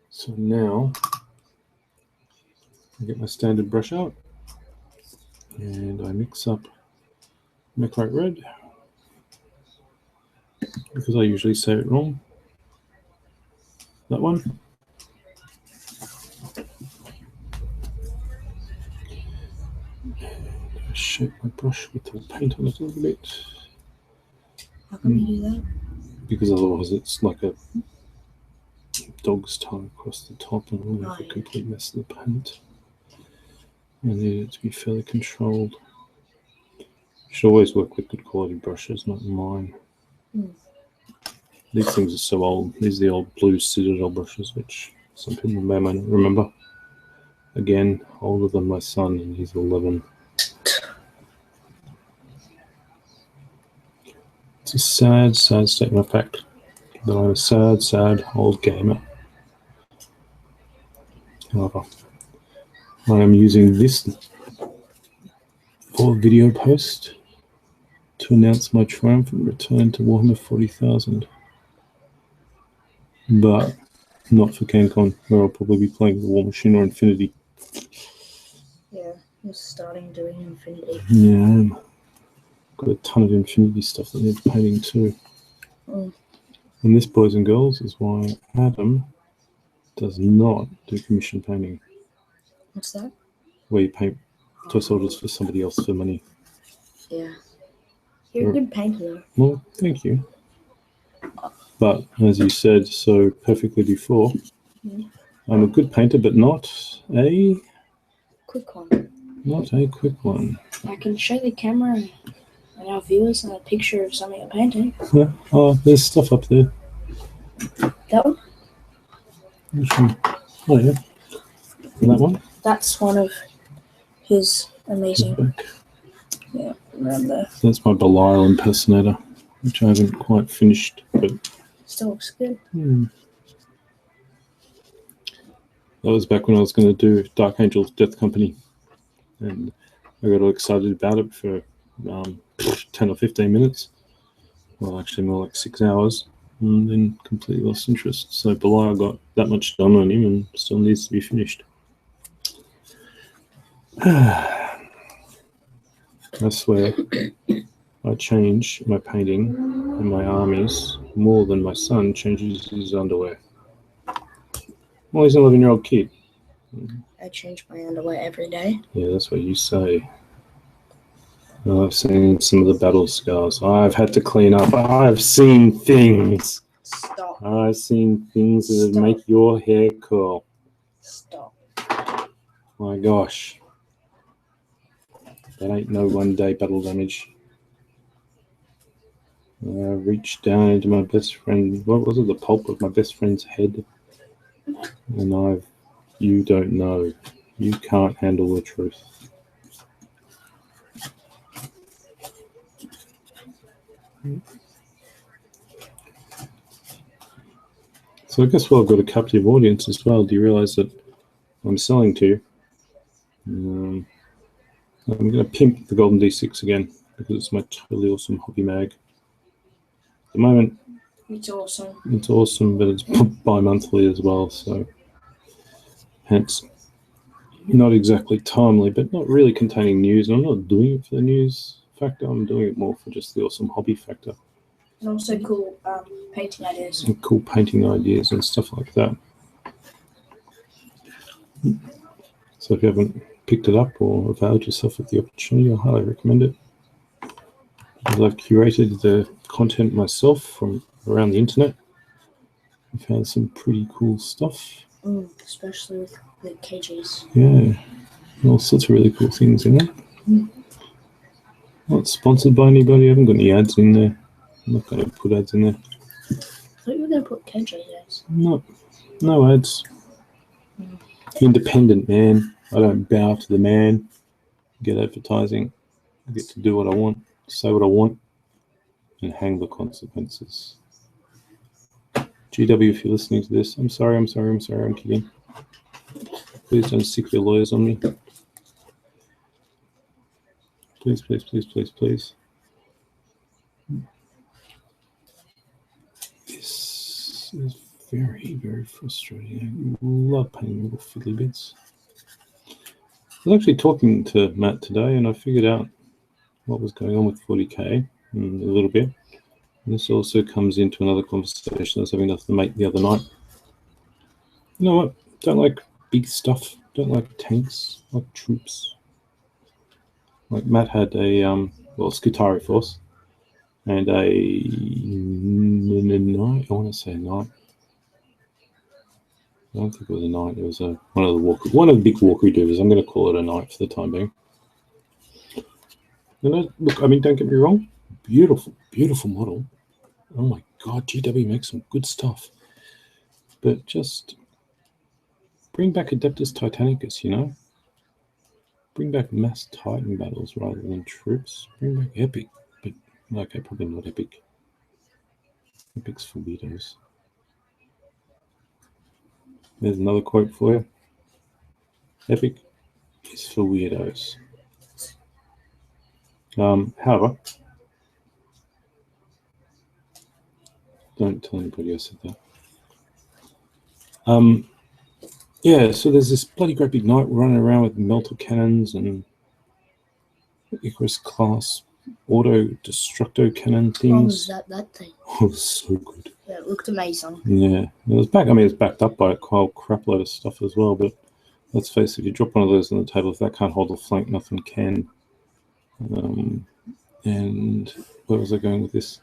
So now, I get my standard brush out, and I mix up Mechlite Red because I usually say it wrong. That one. Shape my brush with the paint on it a little bit.
How come you do that?
Because otherwise it's like a dog's tongue across the top and we'll have a complete mess of the paint. I need it to be fairly controlled. You should always work with good quality brushes, not mine. These things are so old. These are the old blue Citadel brushes, which some people may not remember. Again, older than my son, and he's 11. It's a sad, sad statement of fact that I'm a sad, sad old gamer. However, I am using this for video post to announce my triumphant return to Warhammer 40,000. But not for CanCon, where I'll probably be playing the War Machine or Infinity.
Yeah, you're starting doing Infinity.
Yeah, I am. Got a ton of Infinity stuff that needs painting too. And this, boys and girls, is why Adam does not do commission painting.
What's that?
Where you paint toy soldiers for somebody else for money.
Yeah. You're a good painter though.
Well, thank you. But, as you said so perfectly before, I'm a good painter, but not a...
quick one.
Not a quick one.
I can show the camera and our viewers a picture of something I'm painting.
Yeah. Oh, there's stuff up there.
That one?
Which one? Oh, yeah. And that one?
That's one of his amazing...
Back.
Yeah, around there.
That's my Belial impersonator, which I haven't quite finished, but...
Still looks good.
That was back when I was going to do Dark Angel's Death Company, and I got all excited about it for 10 or 15 minutes. Well, actually more like 6 hours, and then completely lost interest. So Belial got that much done on him and still needs to be finished. I swear, I change my painting and my armies more than my son changes his underwear. Well, he's an 11-year-old kid.
I change my underwear every day.
Yeah, that's what you say. I've seen some of the battle scars. I've had to clean up. I've seen things.
Stop.
I've seen things that make your hair curl.
Stop.
My gosh. That ain't no one-day battle damage. I reached down into my best friend. What was it? The pulp of my best friend's head. And you don't know. You can't handle the truth. So I guess I've got a captive audience as well. Do you realize that I'm selling to you? I'm going to pimp the Golden D6 again because it's my totally awesome hobby mag. At the moment,
It's awesome.
it's awesome, but it's bi-monthly as well, so hence not exactly timely, but not really containing news. And I'm not doing it for the news factor. I'm doing it more for just the awesome hobby factor.
And also cool painting ideas.
And cool painting ideas and stuff like that. So if you haven't picked it up or availed yourself of the opportunity, I highly recommend it. Because I've curated the content myself from around the internet. I found some pretty cool stuff.
Especially with the KGs.
Yeah, all sorts of really cool things in there. Not sponsored by anybody. I haven't got any ads in there. I'm not going to put ads in there.
I thought you were going to put KG ads.
No ads. Independent, man. I don't bow to the man. Get advertising. I get to do what I want, say what I want, and hang the consequences. GW, if you're listening to this, I'm sorry, I'm kidding. Please don't stick your lawyers on me. Please, please, please, please, please. This is very, very frustrating. I love painting little fiddly bits. I was actually talking to Matt today, and I figured out what was going on with 40k a little bit. And this also comes into another conversation I was having with the mate the other night. You know what? Don't like big stuff. Don't like tanks. Like troops. Like Matt had a Skutari force and a knight. I want to say knight. I don't think it was a knight. It was one of the big walker doers. I'm going to call it a knight for the time being. And look, I mean, don't get me wrong. Beautiful, beautiful model. Oh my God, GW makes some good stuff. But just bring back Adeptus Titanicus, you know? Bring back mass Titan battles rather than troops. Bring back Epic. But, okay, probably not Epic. Epic's for weirdos. There's another quote for you. Epic is for weirdos. However, don't tell anybody I said that. Yeah, so there's this bloody great big knight running around with melter cannons and Icarus class auto destructo cannon things.
Oh, was that thing?
Oh, it was so good.
Yeah, it looked amazing.
Yeah, it was back. I mean, it's backed up by a whole crap load of stuff as well. But let's face it, if you drop one of those on the table, if that can't hold a flank, nothing can. And where was I going with this?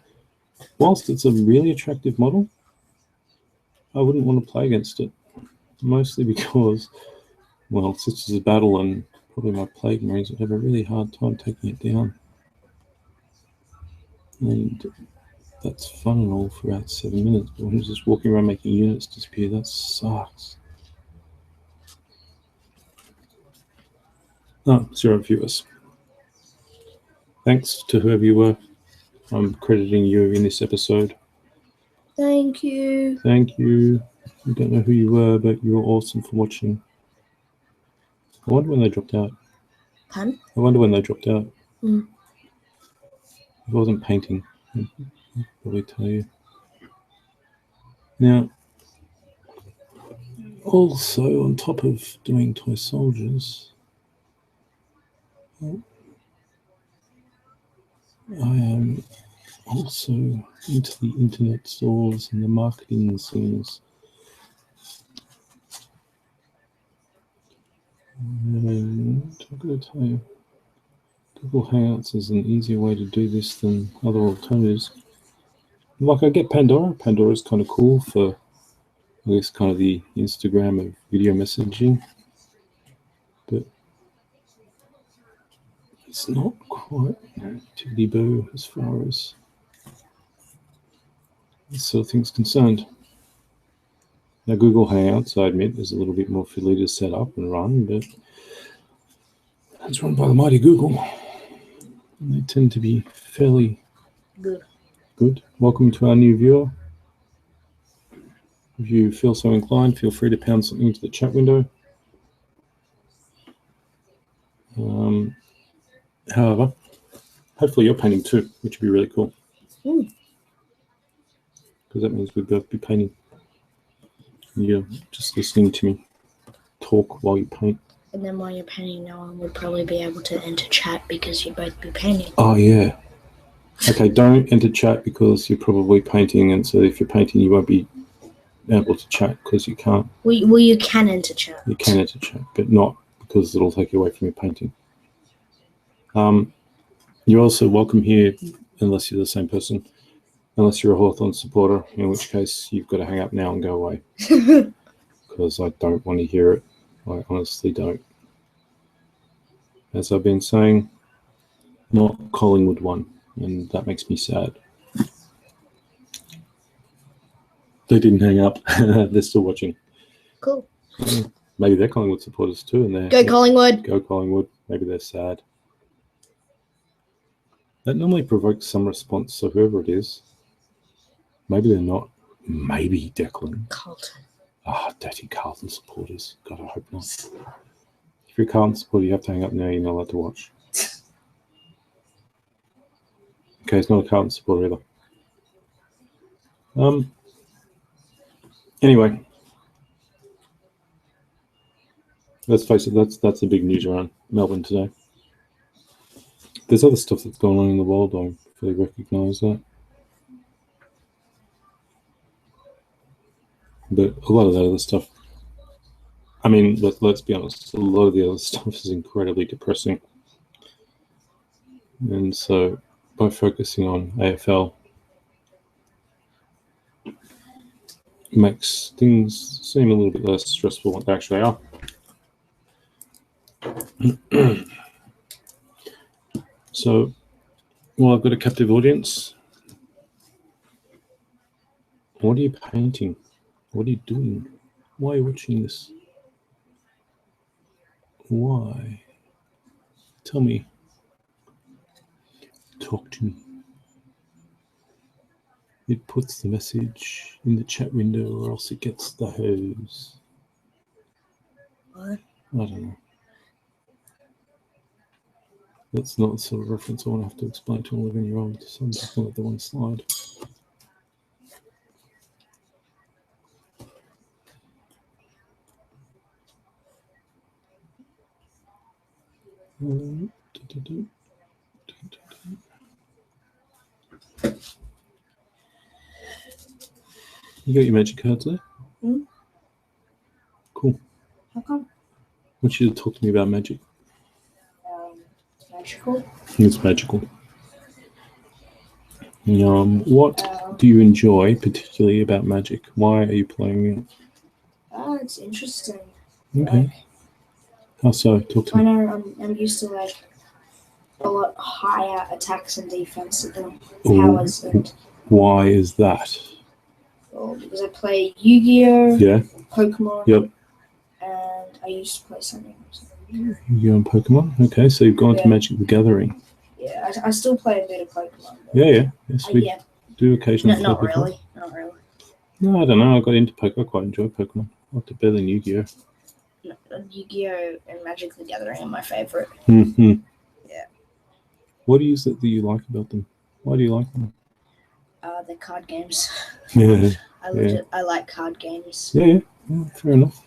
Whilst it's a really attractive model, I wouldn't want to play against it. Mostly because, well, Sisters of Battle and probably my Plague Marines would have a really hard time taking it down. And that's fun and all for about 7 minutes, but when you're just walking around making units disappear, that sucks. Oh, 0 viewers. Thanks to whoever you were. I'm crediting you in this episode.
Thank you.
Thank you. I don't know who you were, but you were awesome for watching. I wonder when they dropped out.
Pun?
I wonder when they dropped out.
Mm.
If I wasn't painting, I'd probably tell you. Now, also on top of doing toy soldiers, I am also into the internet stores and the marketing things. And I've got to tell you, Google Hangouts is an easier way to do this than other alternatives. Like, I get Pandora. Pandora's kind of cool for, I guess, kind of the Instagram of video messaging. But it's not quite tiddly-boo as far as this sort of thing's concerned. Now, Google Hangouts, I admit, is a little bit more fiddly to set up and run, but it's run by the mighty Google. And they tend to be fairly good. Welcome to our new viewer. If you feel so inclined, feel free to pound something into the chat window. However, hopefully you're painting too, which would be really cool. Because that means we'd both be painting. You're just listening to me talk while you paint.
And then while you're painting, no one would probably be able to enter chat because you'd both be painting.
Oh, yeah. Okay, don't enter chat because you're probably painting, and so if you're painting, you won't be able to chat because you can't.
Well, you can enter chat.
You can enter chat, but not because it'll take you away from your painting. You're also welcome here, unless you're the same person, unless you're a Hawthorn supporter, in which case you've got to hang up now and go away. Because I don't want to hear it. I honestly don't. As I've been saying, not Collingwood won, and that makes me sad. They didn't hang up. They're still watching.
Cool.
Maybe they're Collingwood supporters too, and they're
Go Collingwood.
Go Collingwood. Maybe they're sad. That normally provokes some response, so whoever it is, maybe they're not. Maybe Declan.
Carlton.
Ah, dirty Carlton supporters. God, I hope not. If you're a Carlton supporter, you have to hang up now. You're not allowed to watch. Okay, it's not a Carlton supporter either. Anyway, let's face it. That's the big news around Melbourne today. There's other stuff that's going on in the world. I fully recognise that. But a lot of that other stuff, I mean, let's be honest, a lot of the other stuff is incredibly depressing. And so by focusing on AFL, makes things seem a little bit less stressful than they actually are. So, well, I've got a captive audience. What are you painting? What are you doing? Why are you watching this? Why? Tell me. Talk to me. It puts the message in the chat window or else it gets the hose.
What?
I don't know. That's not the sort of reference I want to have to explain to an 11-year-old, so I'm just going to let the one slide. You got your magic cards there?
Hmm?
Cool.
How come?
I want you to talk to me about magic.
Magical.
It's magical. What do you enjoy particularly about magic? Why are you playing it?
It's interesting.
Okay.
Like,
How so? Talk to
I
me.
know I'm used to like a lot higher attacks and defense powers, and
Why is that?
well, because I play Yu-Gi-Oh,
Yeah.
Pokemon,
Yep.
and I used to play something.
You're on Pokemon? Okay, so you've gone to
Yeah.
Magic the Gathering.
Yeah, I still play a bit of Pokemon.
Yeah. Yes, we
Yeah,
do occasionally
not
play Pokemon.
really, not really.
No, I don't know. I got into Pokemon. I quite enjoy Pokemon. I like it better than Yu-Gi-Oh.
No, Yu-Gi-Oh and Magic the Gathering are my favorite.
Mm-hmm.
Yeah.
What is it that you like about them? Why do you like them?
They're card games.
Yeah.
I like card games.
Yeah, fair enough.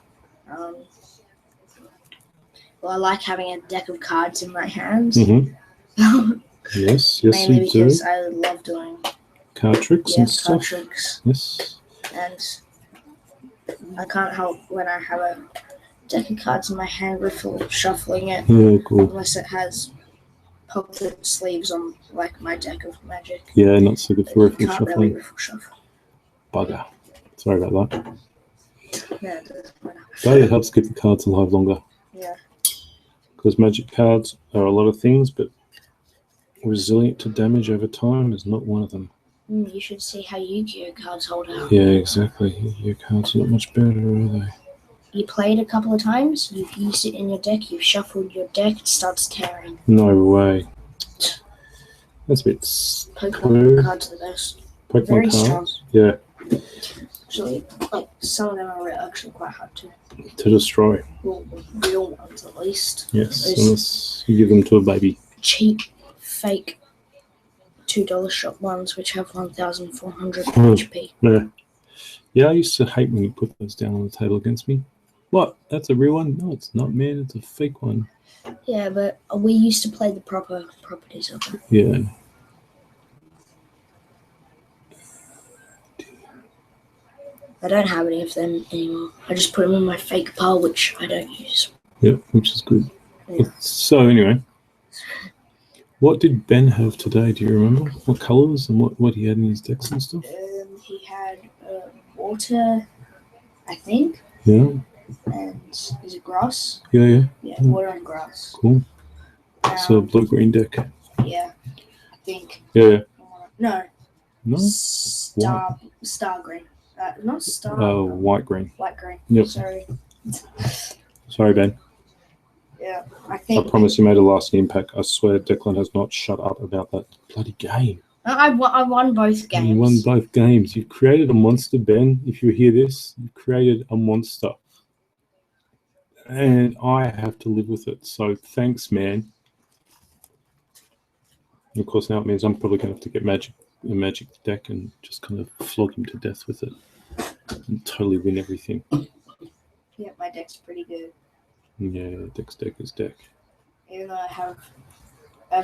Well, I like having a deck of cards in my hands.
Mm-hmm. Yes,
Mainly
you do.
because I love doing
Card tricks and stuff.
card tricks.
Yes.
And I can't help when I have a deck of cards in my hand before shuffling it,
Yeah, cool.
unless it has pocket sleeves on, like my deck of Magic.
Yeah, not so good for
You
riffle
can't
shuffling.
really riffle shuffle.
Bugger. Sorry about that.
Yeah, it doesn't matter.
But it helps keep the cards alive longer.
Yeah.
Because magic cards are a lot of things, but resilient to damage over time is not one of them.
You should see how Yu-Gi-Oh cards hold out.
Yeah, exactly. Your cards are not much better, are they?
You play it a couple of times, you've used it in your deck, you've shuffled your deck, it starts tearing.
No way. That's a bit
Pokemon cards are the best.
Pokemon
Very
cards?
strong.
Yeah.
Actually, like, some of them are actually quite hard
To destroy.
well, real ones at least.
Yes,
Those
unless you give them to a baby.
cheap, fake $2 shop ones which have 1,400
Hmm.
HP.
Yeah, I used to hate when you put those down on the table against me. What? That's a real one? No, it's not, man. It's a fake one.
Yeah, but we used to play the proper properties of it.
Yeah.
I don't have any of them anymore. I just put them in my fake pile, which I don't use.
Yep, which is good.
Yeah.
So anyway, what did Ben have today? Do you remember? What colours and what he had in his decks and stuff?
He had water, I think.
Yeah.
And is it grass?
Yeah.
Yeah, water and grass.
Cool. So a blue-green deck.
Yeah, I think.
Yeah.
No.
No?
Star green. Not star.
Oh, white-green.
Light green.
Yep. Sorry, Ben.
Yeah, I
I
think.
promise you made a lasting impact. I swear Declan has not shut up about that bloody game.
I won both games.
You won both games. You've created a monster, Ben. If you hear this, you've created a monster. And I have to live with it. So thanks, man. And of course, now it means I'm probably going to have to get a magic deck and just kind of flog him to death with it. And totally win everything.
Yeah, my deck's pretty good.
Yeah, deck's deck is deck.
Even though I have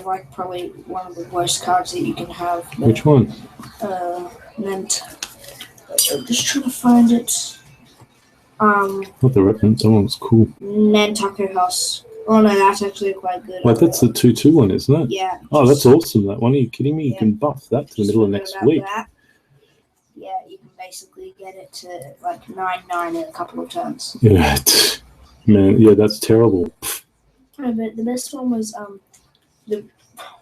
like probably one of the worst cards that you can have.
Which one?
Meant. I'm just trying to find it.
Not the reference. That one's cool.
Nantucket House. Oh no, that's actually quite good.
Wait, that's the 2-2 one, isn't it?
Yeah.
Oh, that's awesome. That one. Are you kidding me? You
Yeah.
can buff that to the middle of next
about
week.
that. Yeah, you can basically get it to like 9/9 in a couple of turns.
Yeah, man. Yeah, that's terrible.
Oh, but the best one was the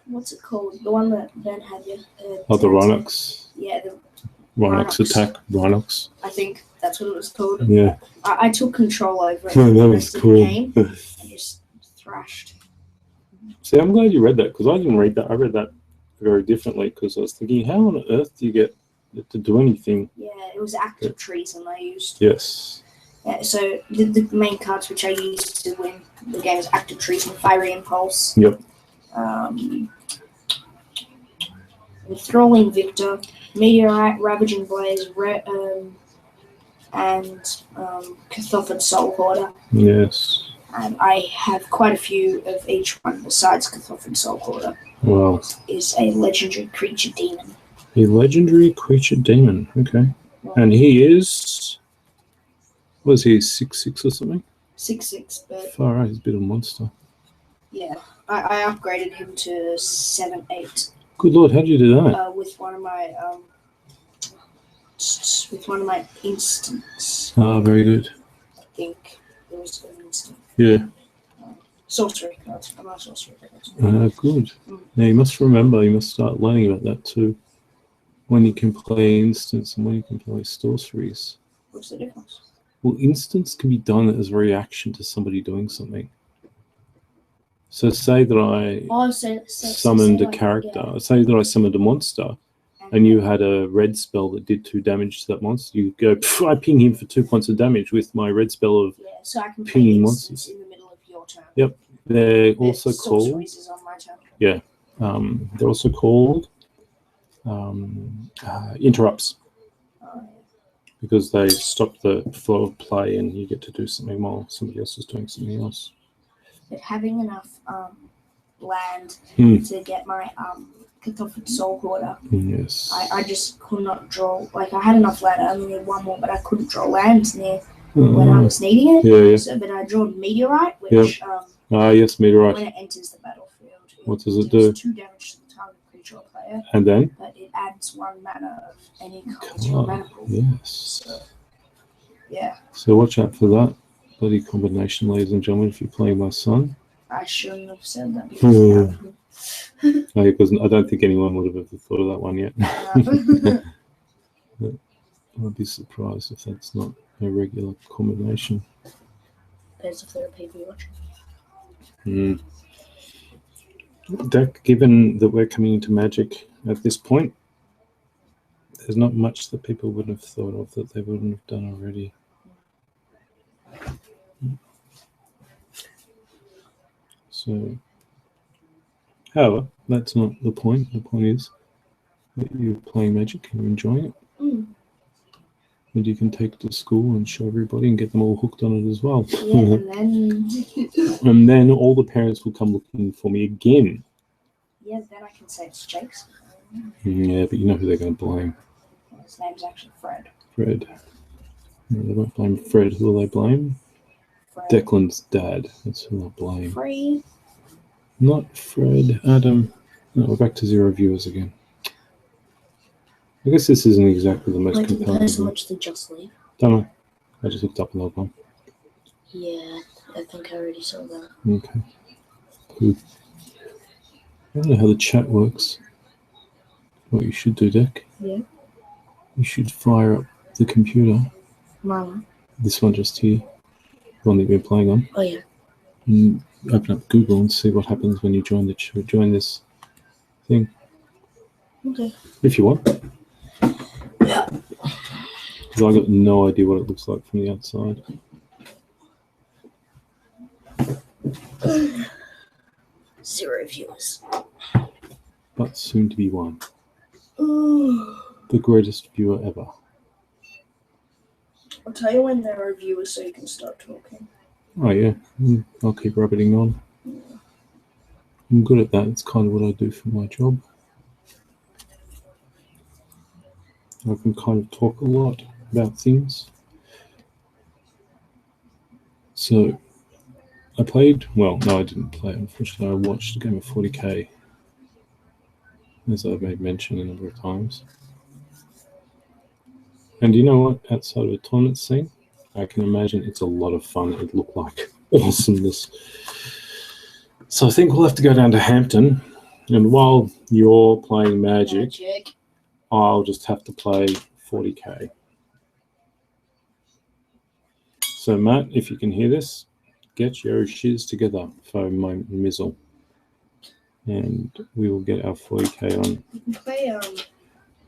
what's it called? The one that Ben had.
Oh, the Rhinox.
Yeah, the
Rhinox attack. Rhinox.
I think that's what it was called.
Yeah.
I took control over it.
Oh, that was cool.
And just thrashed.
See, I'm glad you read that because I didn't read that. I read that very differently because I was thinking, how on earth do you get it to do anything?
Yeah, it was active treason I used.
Yes.
Yeah, so the main cards which I used to win the game is active treason, fiery impulse.
Yep.
Enthralling Victor, meteorite, ravaging blaze, and Cathophered Soul Hoarder.
Yes.
And I have quite a few of each one besides Cathophered Soul Hoarder.
Wow.
Is a legendary creature demon.
A legendary creature demon. Okay. And he is. Was he 6/6 or something?
6/6, but
Far out, he's a bit of a monster.
yeah, I upgraded him to 7/8.
Good lord, how did you do that?
With one of my instants.
Ah, very good.
I think there was an instant.
Yeah.
Sorcery cards. I'm not sorcery cards.
Good. Now you must remember, you must start learning about that too. When you can play instants and when you can play sorceries.
What's the difference?
Well, instants can be done as a reaction to somebody doing something. So say that I summoned a character. Yeah. Say that I summoned a monster, and you had a red spell that did 2 damage to that monster. You go, I ping him for 2 points of damage with my red spell of
so I can
pinging monsters.
In the middle of your turn.
Yep. They're also called.
Is on my turn.
Yeah. They're also called interrupts. Because they stop the flow of play and you get to do something while somebody else is doing something else.
But having enough land to get my Cathophered Soul Hoarder,
yes.
I just could not draw. Like, I had enough land, I only need one more, but I couldn't draw lands near when I was needing it.
Yeah.
So, but I drew Meteorite, which
yes, Meteorite.
when it enters the battlefield,
what does it do?
2 damage to the target creature or player.
And then?
But it adds 1 mana of any color to your mana pool.
Yes.
So, yeah.
So watch out for that bloody combination, ladies and gentlemen, if you're playing my son.
I shouldn't have said that because
no, because I don't think anyone would have ever thought of that one yet. I'd be surprised if that's not a regular combination.
Depends if there are people watching.
Deck, given that we're coming into Magic at this point, there's not much that people wouldn't have thought of that they wouldn't have done already. So, however, that's not the point. The point is that you're playing Magic and you're enjoying it. And you can take it to school and show everybody and get them all hooked on it as well.
Yeah,
and then all the parents will come looking for me again.
Yeah, then I can say it's Jake's.
Yeah, but you know who they're going to blame.
His name's actually Fred.
Fred. No, they won't blame Fred. Who will they blame?
Fred.
Declan's dad. That's who they'll blame.
Free.
Not Fred. Adam. No, we're back to 0 viewers again. I guess this isn't exactly the most compelling.
Did the person watch the Just League?
Don't know. I just looked up and logged on.
Yeah, I think I already saw that.
Okay. Cool. I don't know how the chat works. What you should do, Deck.
Yeah.
You should fire up the computer.
Mama.
This one just here. The one that you've been playing on.
Oh, yeah.
And open up Google and see what happens when you join this thing.
Okay.
If you want.
Yeah.
Because I got no idea what it looks like from the outside.
0 viewers.
But soon to be 1. The greatest viewer ever.
I'll tell you when there are viewers so you can start talking.
Oh yeah, I'll keep rabbiting on.
Yeah.
I'm good at that. It's kind of what I do for my job. I can kind of talk a lot about things. So I played, well, no, I didn't play. Unfortunately, I watched a game of 40k, as I've made mention a number of times. And you know what? Outside of a tournament scene, I can imagine it's a lot of fun. It looked like awesomeness. So I think we'll have to go down to Hampton, and while you're playing Magic. I'll just have to play 40k. So Matt, if you can hear this, get your shiz together for my mizzle, and we will get our 40k on.
You can play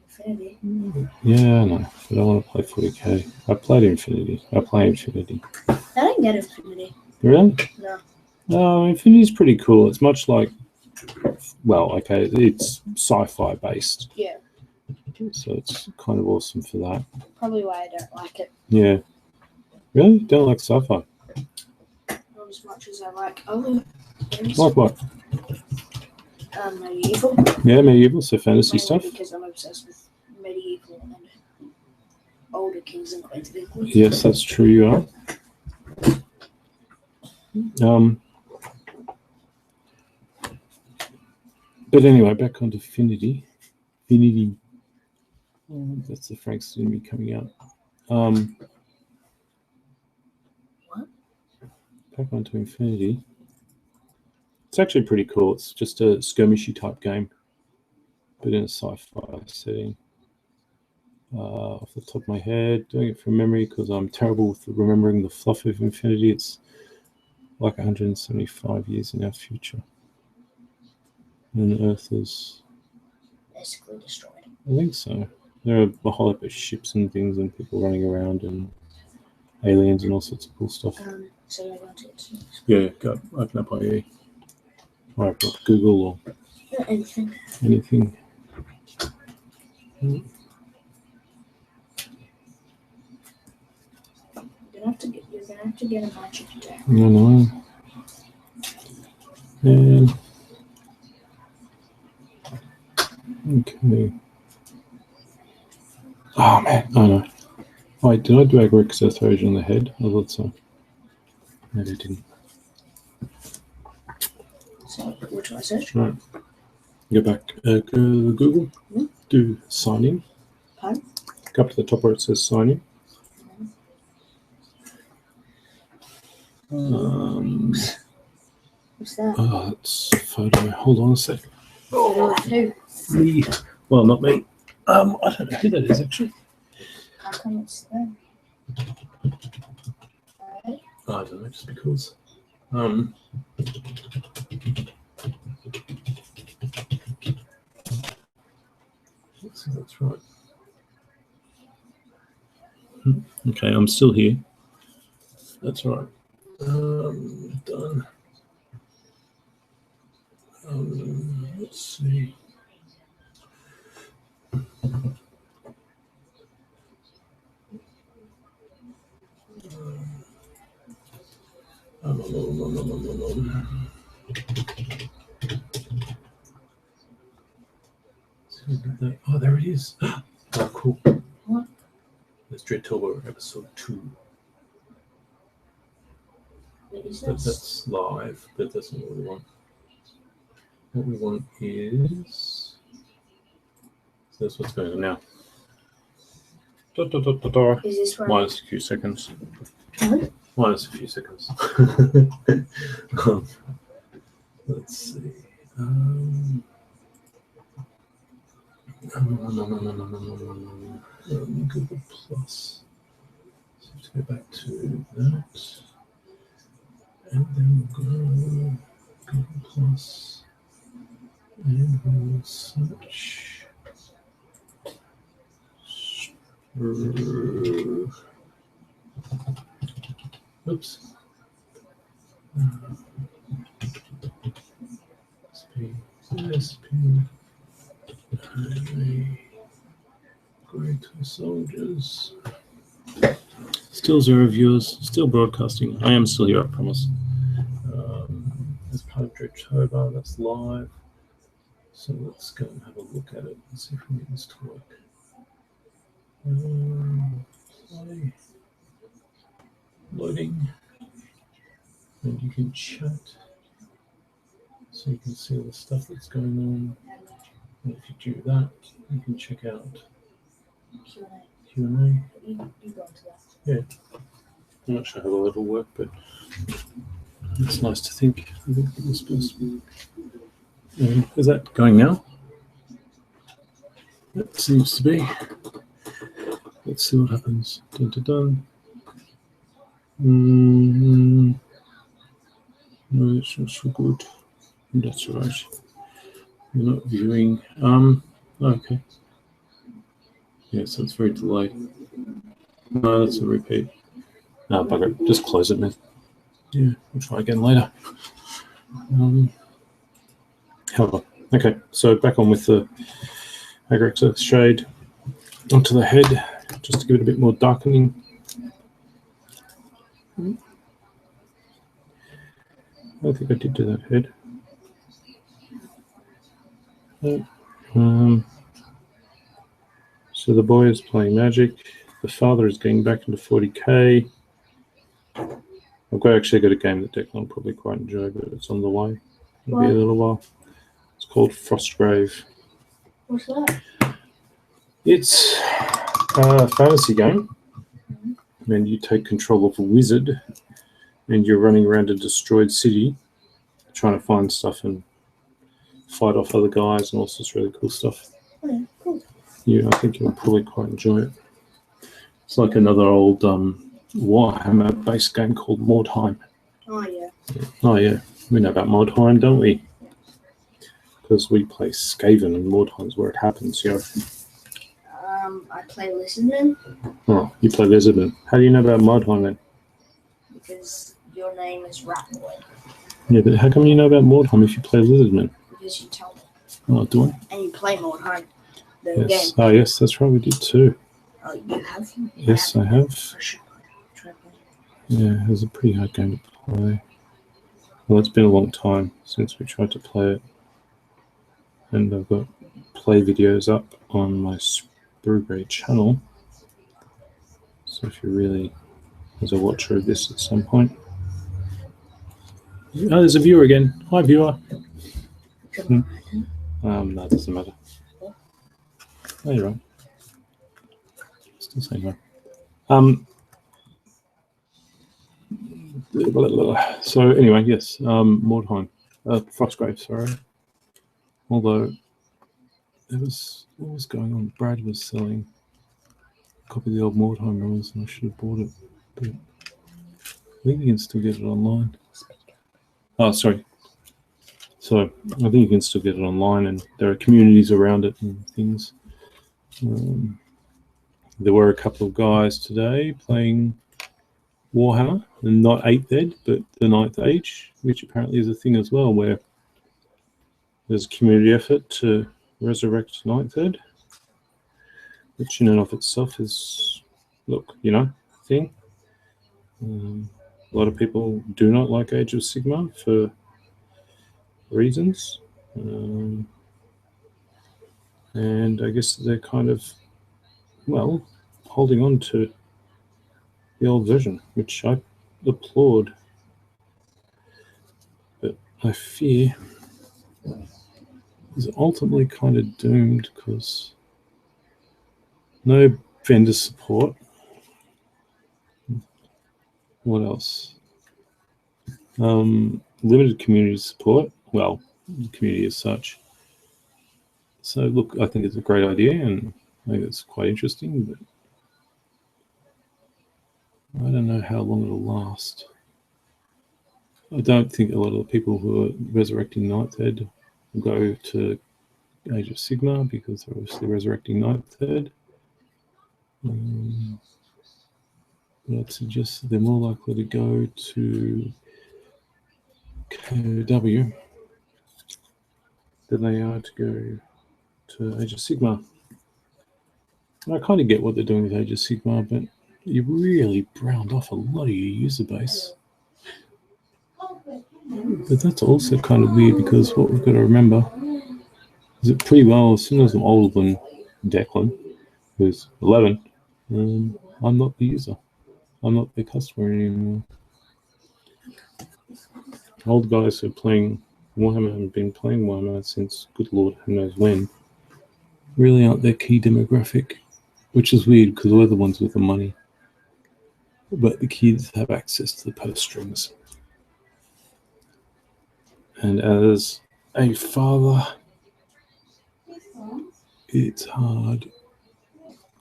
Infinity.
Yeah, no, I don't want to play 40k. I played Infinity. I play Infinity.
I didn't get Infinity.
Really?
No.
No, Infinity's pretty cool. It's much like, well, okay, it's sci-fi based.
Yeah.
So it's kind of awesome for that.
Probably why I don't like it.
Yeah. Really? Don't like sci-fi?
Not as much as I like other things.
Like what?
Medieval.
Yeah, medieval, so fantasy
Mainly
stuff.
because I'm obsessed with medieval and older kings and queens of England.
Yes, that's true, you are. But anyway, back onto Affinity. Affinity. Oh, that's the Franks in me coming out.
What?
Back onto Infinity. It's actually pretty cool. It's just a skirmishy type game, but in a sci-fi setting. Off the top of my head, doing it from memory because I'm terrible with remembering the fluff of Infinity. It's like 175 years in our future. And Earth is
Basically destroyed.
I think so. There are a whole lot of ships and things and people running around and aliens and all sorts of cool stuff.
So I got it.
Yeah, go open up IE. Or open up Google or
Anything.
anything.
You're gonna have to get a magic deck.
I know. And okay. Oh man, I know. Wait, did I do Agric Earthrosion on the head? I thought so. Maybe I didn't.
So what do I search?
Right. Go back. Go to Google. Do sign in.
Pardon?
Go up to the top where it says sign in.
What's that?
Oh, it's a photo. Hold on a sec.
Photo of who?
Me. Well, not me. I don't know who that is actually.
How come it's there? Alright.
I don't know, just because. Let's see, that's right. Okay, I'm still here. That's right. Done. Let's see. Oh, there it is. Oh, cool.
What?
That's Dreadtober Episode 2.
What is this?
That's live, but that's not what we want. What we want is... So that's what's going on now.
Is this right?
Minus a few seconds.
What?
Minus a few seconds. Let's see. Google Plus. So let's go back to that. And then we'll go Google Plus. And we'll search. Oops. SP. Great soldiers. Still 0 viewers. Still broadcasting. I am still here, I promise. As part of Dreadtober, that's live. So let's go and have a look at it and see if we can get this to work. Play. Loading. and you can chat, so you can see all the stuff that's going on. And if you do that, you can check out Q&A.
You go to that.
Yeah. I'm not sure how well it'll work, but it's nice to think. I think it was supposed to be. Is that going now? It seems to be. Let's see what happens. Dun, dun, dun. No, it's not so good. That's right. You're not viewing. Okay. Yeah, so it's very delayed. No, that's a repeat. No, bugger it. Just close it, man. Yeah, we'll try again later. However, okay, so back on with the Agrex Earth shade onto the head, just to give it a bit more darkening. I think I did do that head. So the boy is playing Magic. The father is getting back into 40k. I've actually got a game that Declan will probably quite enjoy, but it's on the way. It'll be a little while. It's called Frostgrave.
What's that?
It's a fantasy game, and you take control of a wizard, and you're running around a destroyed city, trying to find stuff and fight off other guys and all sorts of really cool stuff.
Okay, cool.
Yeah, I think you'll probably quite enjoy it. It's like another old Warhammer-based game called Mordheim.
Oh, yeah.
Oh, yeah. We know about Mordheim, don't we? Because we play Skaven, and Mordheim's where it happens, you know.
I play Lizardman.
Oh, you play Lizardman. How do you know about Mordheim, then?
Because your name is Ratboy.
Yeah, but how come you know about Mordheim if you play Lizardman?
Because you tell me.
Oh, do I?
And you play Mordheim. The
Yes.
game.
Oh, yes, that's right. We did too.
Oh, you have?
Yes, I have.
I should try playing.
Yeah, it was a pretty hard game to play. Well, it's been a long time since we tried to play it. And I've got play videos up on my Sprugrade channel. So if you really was a watcher of this at some point. Oh, there's a viewer again. Hi, viewer. No, it doesn't matter. No, you're right. Still saying no. So anyway, yes, Mordheim, Frostgrave, sorry. Although there was what was going on? Brad was selling a copy of the old Mordheim rules, and I should have bought it. But I think you can still get it online. Oh, sorry. So I think you can still get it online, and there are communities around it and things. There were a couple of guys today playing Warhammer, and not 8th Ed, but the 9th Age, which apparently is a thing as well, where there's a community effort to resurrect 9th Ed, which in and of itself is, look, you know, a thing. A lot of people do not like Age of Sigmar for reasons. And I guess they're kind of, well, holding on to the old version, which I applaud. But I fear is ultimately kind of doomed because no vendor support. What else? Limited community support. Well, the community as such. So look, I think it's a great idea, and I think it's quite interesting, but I don't know how long it'll last. I don't think a lot of the people who are resurrecting 9th Ed will go to Age of Sigmar because they're obviously resurrecting 9th Ed. But I'd suggest that they're more likely to go to KOW than they are to go to Age of Sigmar. And I kind of get what they're doing with Age of Sigmar, but you really browned off a lot of your user base. But that's also kind of weird because what we've got to remember is that pretty well, as soon as I'm older than Declan, who's 11, I'm not the user. I'm not the customer anymore. old guys who are playing Warhammer and been playing Warhammer since good lord who knows when really aren't their key demographic, which is weird because we're the ones with the money. But the kids have access to the purse strings. And as a father, it's hard.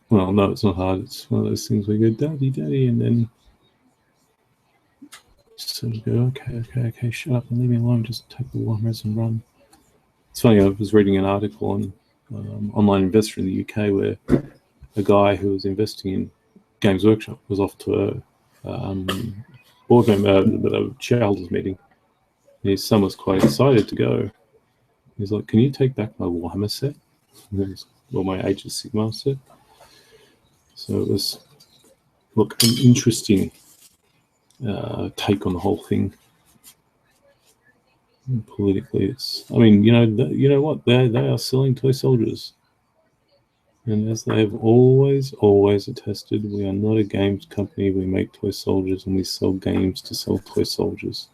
Well, no, it's not hard. It's one of those things where you go, daddy, daddy, and then sort of go, okay, shut up and leave me alone. Just take the Warhammers and run. It's funny, I was reading an article on Online Investor in the UK where a guy who was investing in Games Workshop was off to a board member, a shareholders meeting. And his son was quite excited to go. He's like, can you take back my Warhammer set? Or my Age of Sigmar set? So it was, look, an interesting take on the whole thing. And politically, it's, I mean, you know what? They are selling toy soldiers. And as they have always attested, we are not a games company. We make toy soldiers and we sell games to sell toy soldiers.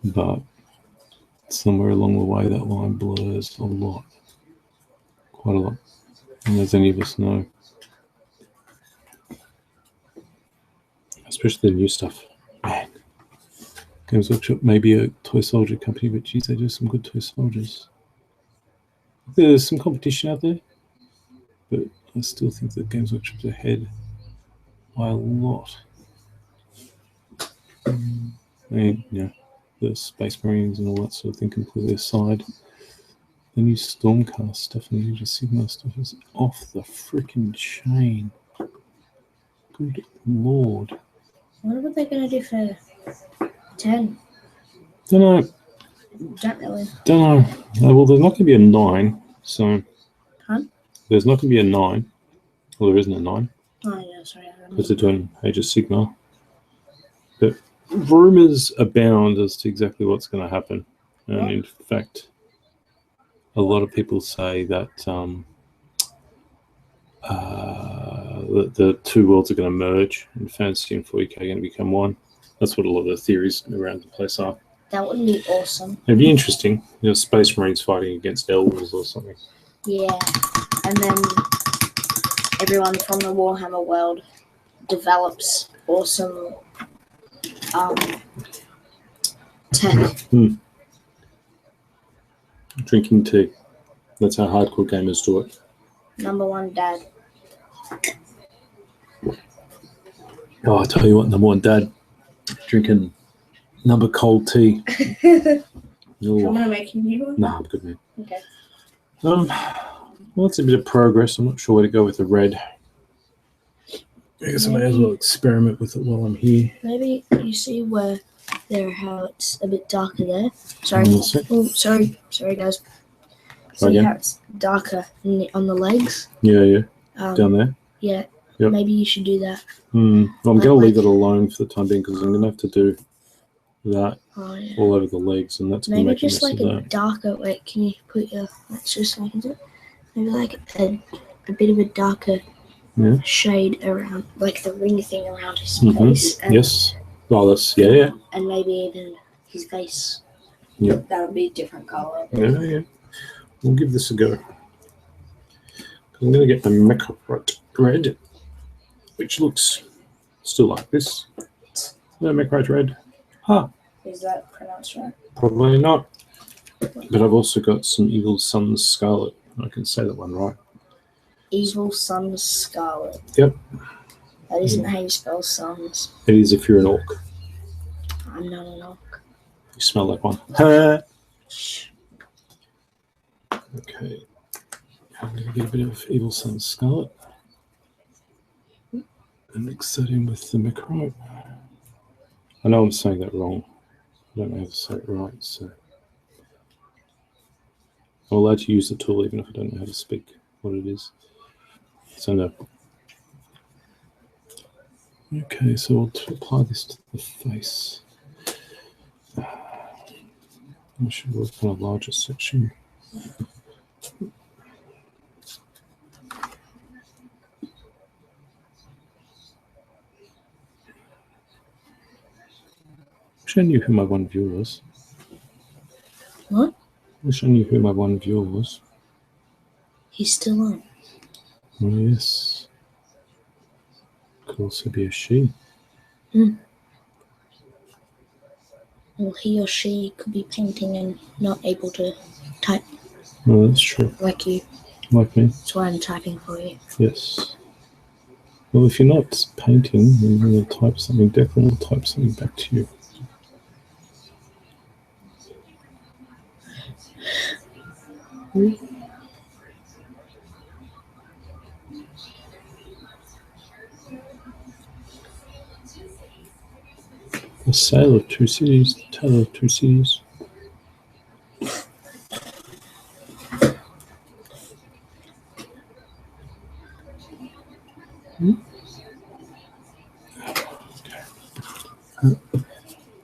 But somewhere along the way, that line blurs a lot. Quite a lot. And as any of us know. Especially the new stuff. Man. Games Workshop may be a toy soldier company, but geez, they do some good toy soldiers. There's some competition out there, but I still think that Games Workshop's ahead by a lot. And, the Space Marines and all that sort of thing completely aside. The new Stormcast stuff and the Age of Sigmar stuff is off the freaking chain. Good lord.
What are they going to do for 10?
Don't know.
Don't really.
Don't know. Well, there's not going to be a 9, so...
Huh?
There's not going to be a 9. Well, there isn't a 9.
Oh, yeah, sorry.
Because they're doing Age of Sigmar. But rumours abound as to exactly what's going to happen. And
What?
in fact, a lot of people say that the two worlds are going to merge and fantasy and 40k are going to become one. That's what a lot of the theories around the place are.
That would be awesome.
It'd be interesting. Space Marines fighting against elves or something.
Yeah. And then everyone from the Warhammer world develops awesome tech.
Drinking tea. That's how hardcore gamers do it.
Number one, Dad.
Oh, I tell you what, number one, Dad. Drinking number cold tea.
I'm gonna make a new one.
Nah, I'm good, man.
Okay.
Well, it's a bit of progress. I'm not sure where to go with the red. I guess I may as well experiment with it while I'm here.
Maybe you see where how it's a bit darker there. Sorry.
Oh,
sorry, guys. See how it's darker on the legs?
Yeah. Down there?
Yeah.
Yep.
Maybe you should do that.
Well, I'm going to leave it alone for the time being because I'm going to have to do that all over the legs, and that's going to make
just
a mess
like
of
a
that.
darker. Wait, can you put your? Let's just like it. Maybe like a bit of a darker shade around, like the ring thing around his face. And,
yes. Well, that's yeah.
And maybe even his face.
Yep.
That would be a different color.
Yeah. We'll give this a go. I'm going to get the Mecha Red, which looks still like this. No, Mecha Red. Huh.
Is that pronounced right?
Probably not. But I've also got some Evil Sun's Scarlet. I can say that one right.
Evil Sun's Scarlet.
Yep.
That isn't how you spell suns.
It is if you're an orc.
I'm not an orc.
You smell like one. Okay. I'm going to get a bit of Evil Sun's Scarlet and mix that in with the Macro. I know I'm saying that wrong. I don't know how to say it right, so I'm allowed to use the tool even if I don't know how to speak what it is. So no. Okay, so I'll apply this to the face. I should work on a larger section. Wish I knew who my one viewer was.
What?
Wish I knew who my one viewer was.
He's still on.
Oh, yes. Could also be a she.
Well, he or she could be painting and not able to type
Oh, that's true.
like you.
Like me.
That's why I'm typing for you.
Yes. Well, if you're not painting, then you're going to type something. Declan will type something back to you. A Sail of Two Cities, Tale of Two Cities.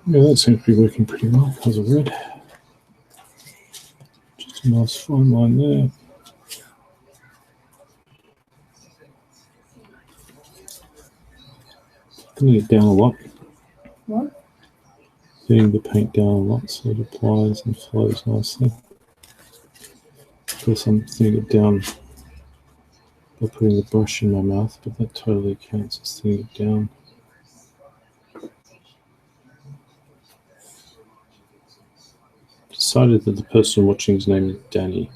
Yeah, that seems to be working pretty well as a red. Just a nice fine line there. Thinning it down a lot.
What?
Thinning the paint down a lot so it applies and flows nicely. Of course, I'm thinning it down by putting the brush in my mouth, but that totally counts as thinning it down. Decided that the person watching's name is Danny.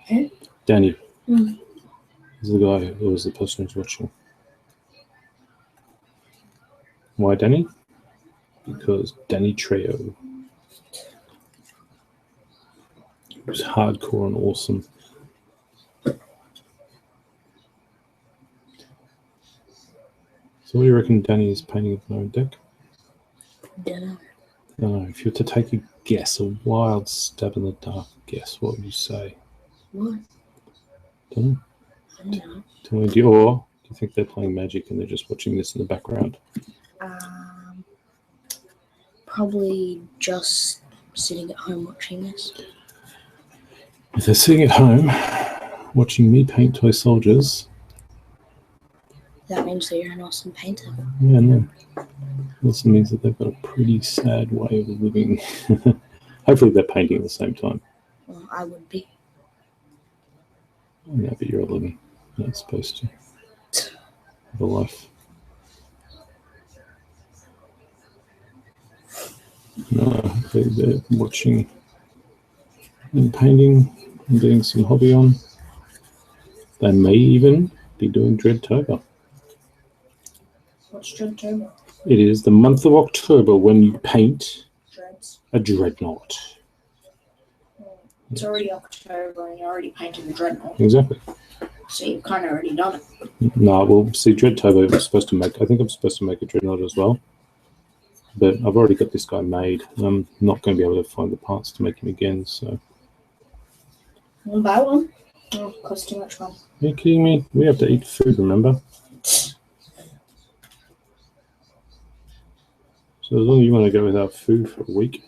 Who?
Danny
Mm.
is the guy who was the person who's watching. Why Danny? Because Danny Trejo was hardcore and awesome. So what do you reckon Danny is painting at the moment, Deck?
Dunno.
No, if you were to take a guess, a wild stab in the dark guess, what would you say?
What?
Don't know.
I don't know.
Tell me, do you think they're playing Magic and they're just watching this in the background?
Probably just sitting at home watching this.
If they're sitting at home watching me paint toy soldiers,
That means that you're an awesome painter.
yeah, no. Also means that they've got a pretty sad way of living. Hopefully they're painting at the same time.
Well, I would be.
No, but you're 11. You're not supposed to have a life. No, they're watching and painting and getting some hobby on. They may even be doing Dreadtober.
What's Dreadtober?
It is the month of October when you paint
Dreads.
a dreadnought.
It's already October and you're already painting the dreadnought.
Exactly.
So you've kind of already done it.
No, well, see, Dreadtober was supposed to make, I think I'm supposed to make a dreadnought as well. But I've already got this guy made. I'm not going to be able to find the parts to make him again, so.
Wanna buy one? Oh, it costs too much money.
Are you kidding me? We have to eat food, remember? So as long as you want to go without food for a week.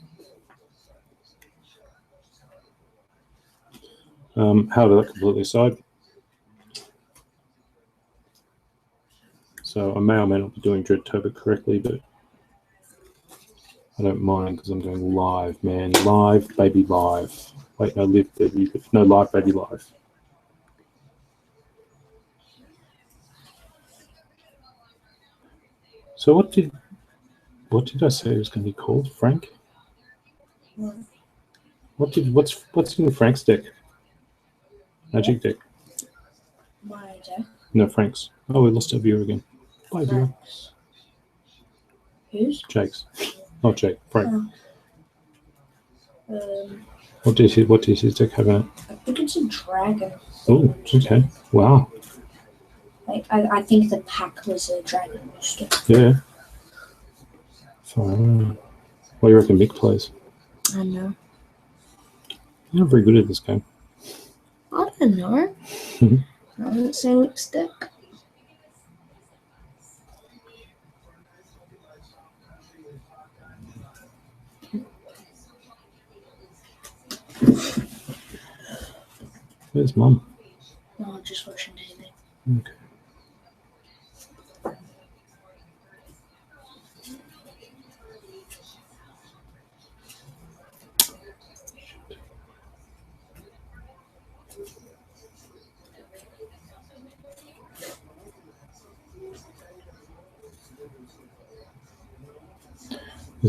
How did that completely aside? So I may or may not be doing Dreadtober correctly, but I don't mind because I'm going live, man. Live, baby, live. Wait, no, live, baby. No, live, baby, live. So what did I say it was going to be called, Frank? What's in Frank's deck? Magic deck.
My deck.
No, Frank's. Oh, we lost our viewer again. Bye, viewer.
Whose?
Jake's. Not Jake. Frank.
Oh.
What does his deck have in it?
I think it's a dragon.
Oh, okay. Wow.
I think the pack was a dragon booster.
Yeah. Fine. What do you reckon Mick plays?
I know.
You're not very good at this game.
I don't know. I haven't seen Nick's deck.
Where's Mum?
No, I'm just watching TV.
Okay.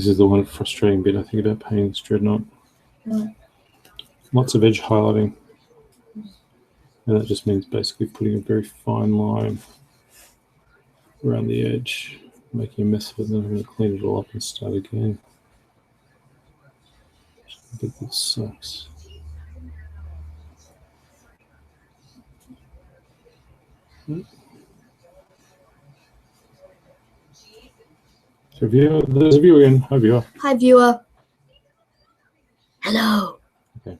This is the one frustrating bit I think about painting this dreadnought.
Right.
Lots of edge highlighting. And that just means basically putting a very fine line around the edge, making a mess of it, and then I'm going to clean it all up and start again. I think this sucks. So viewer, there's a viewer again. Hi viewer.
Hi, viewer. Hello.
Okay.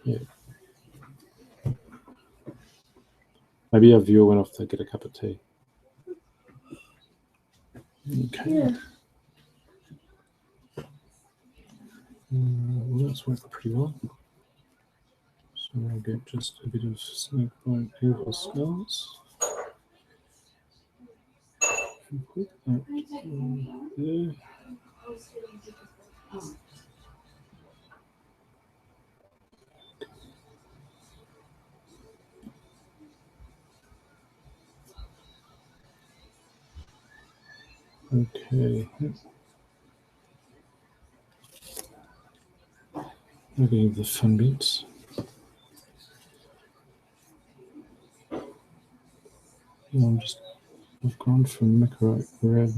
Yeah. Maybe our viewer went off to get a cup of tea. Okay.
Yeah.
Well, that's worked pretty well. So I'll get just a bit of snake bite evil smells. Put that there. Okay. Maybe the fun bits. I've gone from Mecherite red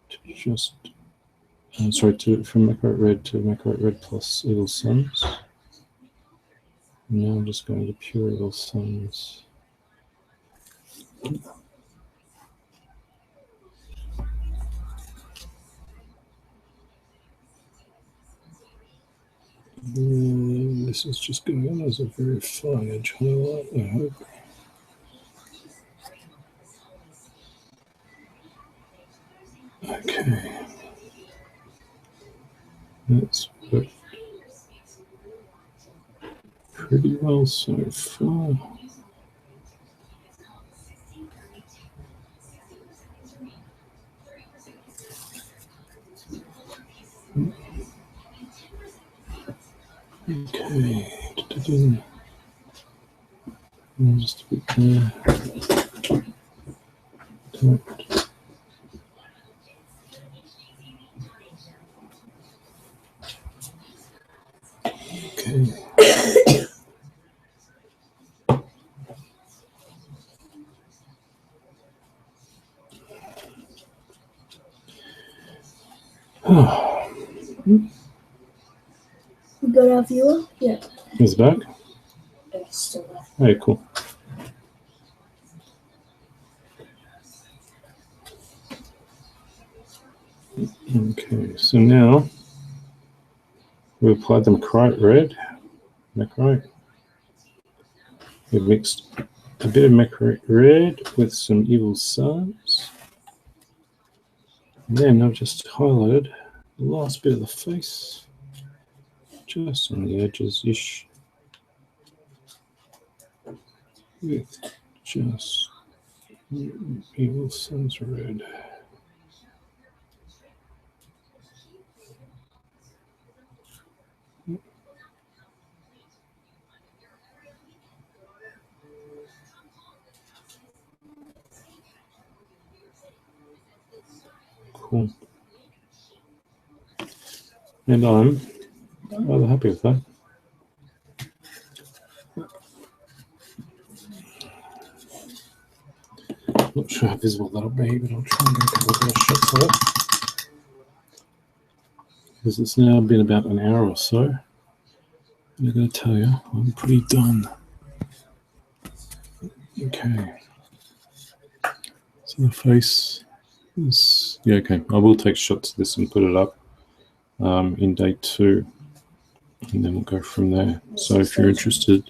to just, from Mecherite red plus Evil Suns. And now I'm just going to pure Evil Suns. This is just going on as a very fine edge highlight, I hope. Okay. That's worked pretty well so far. Okay, just a bit there. Okay.
We got our viewer? Yeah.
He's back?
It's still there.
Hey, cool. Okay, so now we applied the Mecherite red. We've mixed a bit of Mecherite red with some Evil Suns. And then I've just highlighted the last bit of the face, just on the edges-ish, with just Evil Suns red. Cool. And I'm rather happy with that. Not sure how visible that'll be, but I'll try and get a couple of shots of it. Because it's now been about an hour or so. And I'm going to tell you, I'm pretty done. Okay. So the face is, yeah, okay. I will take shots of this and put it up in day 2. And then we'll go from there. So if you're interested,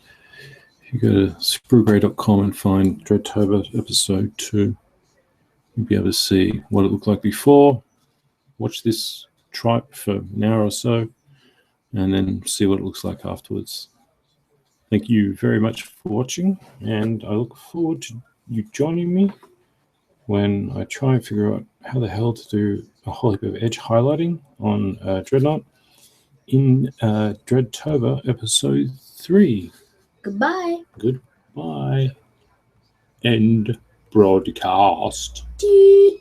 if you go to sprugrey.com and find Dreadtober Episode 2, you'll be able to see what it looked like before. Watch this tripe for an hour or so, and then see what it looks like afterwards. Thank you very much for watching, and I look forward to you joining me when I try and figure out how the hell to do a whole heap of edge highlighting on Dreadnought in Dreadtober Episode 3.
Goodbye.
Goodbye. End broadcast.
Dude.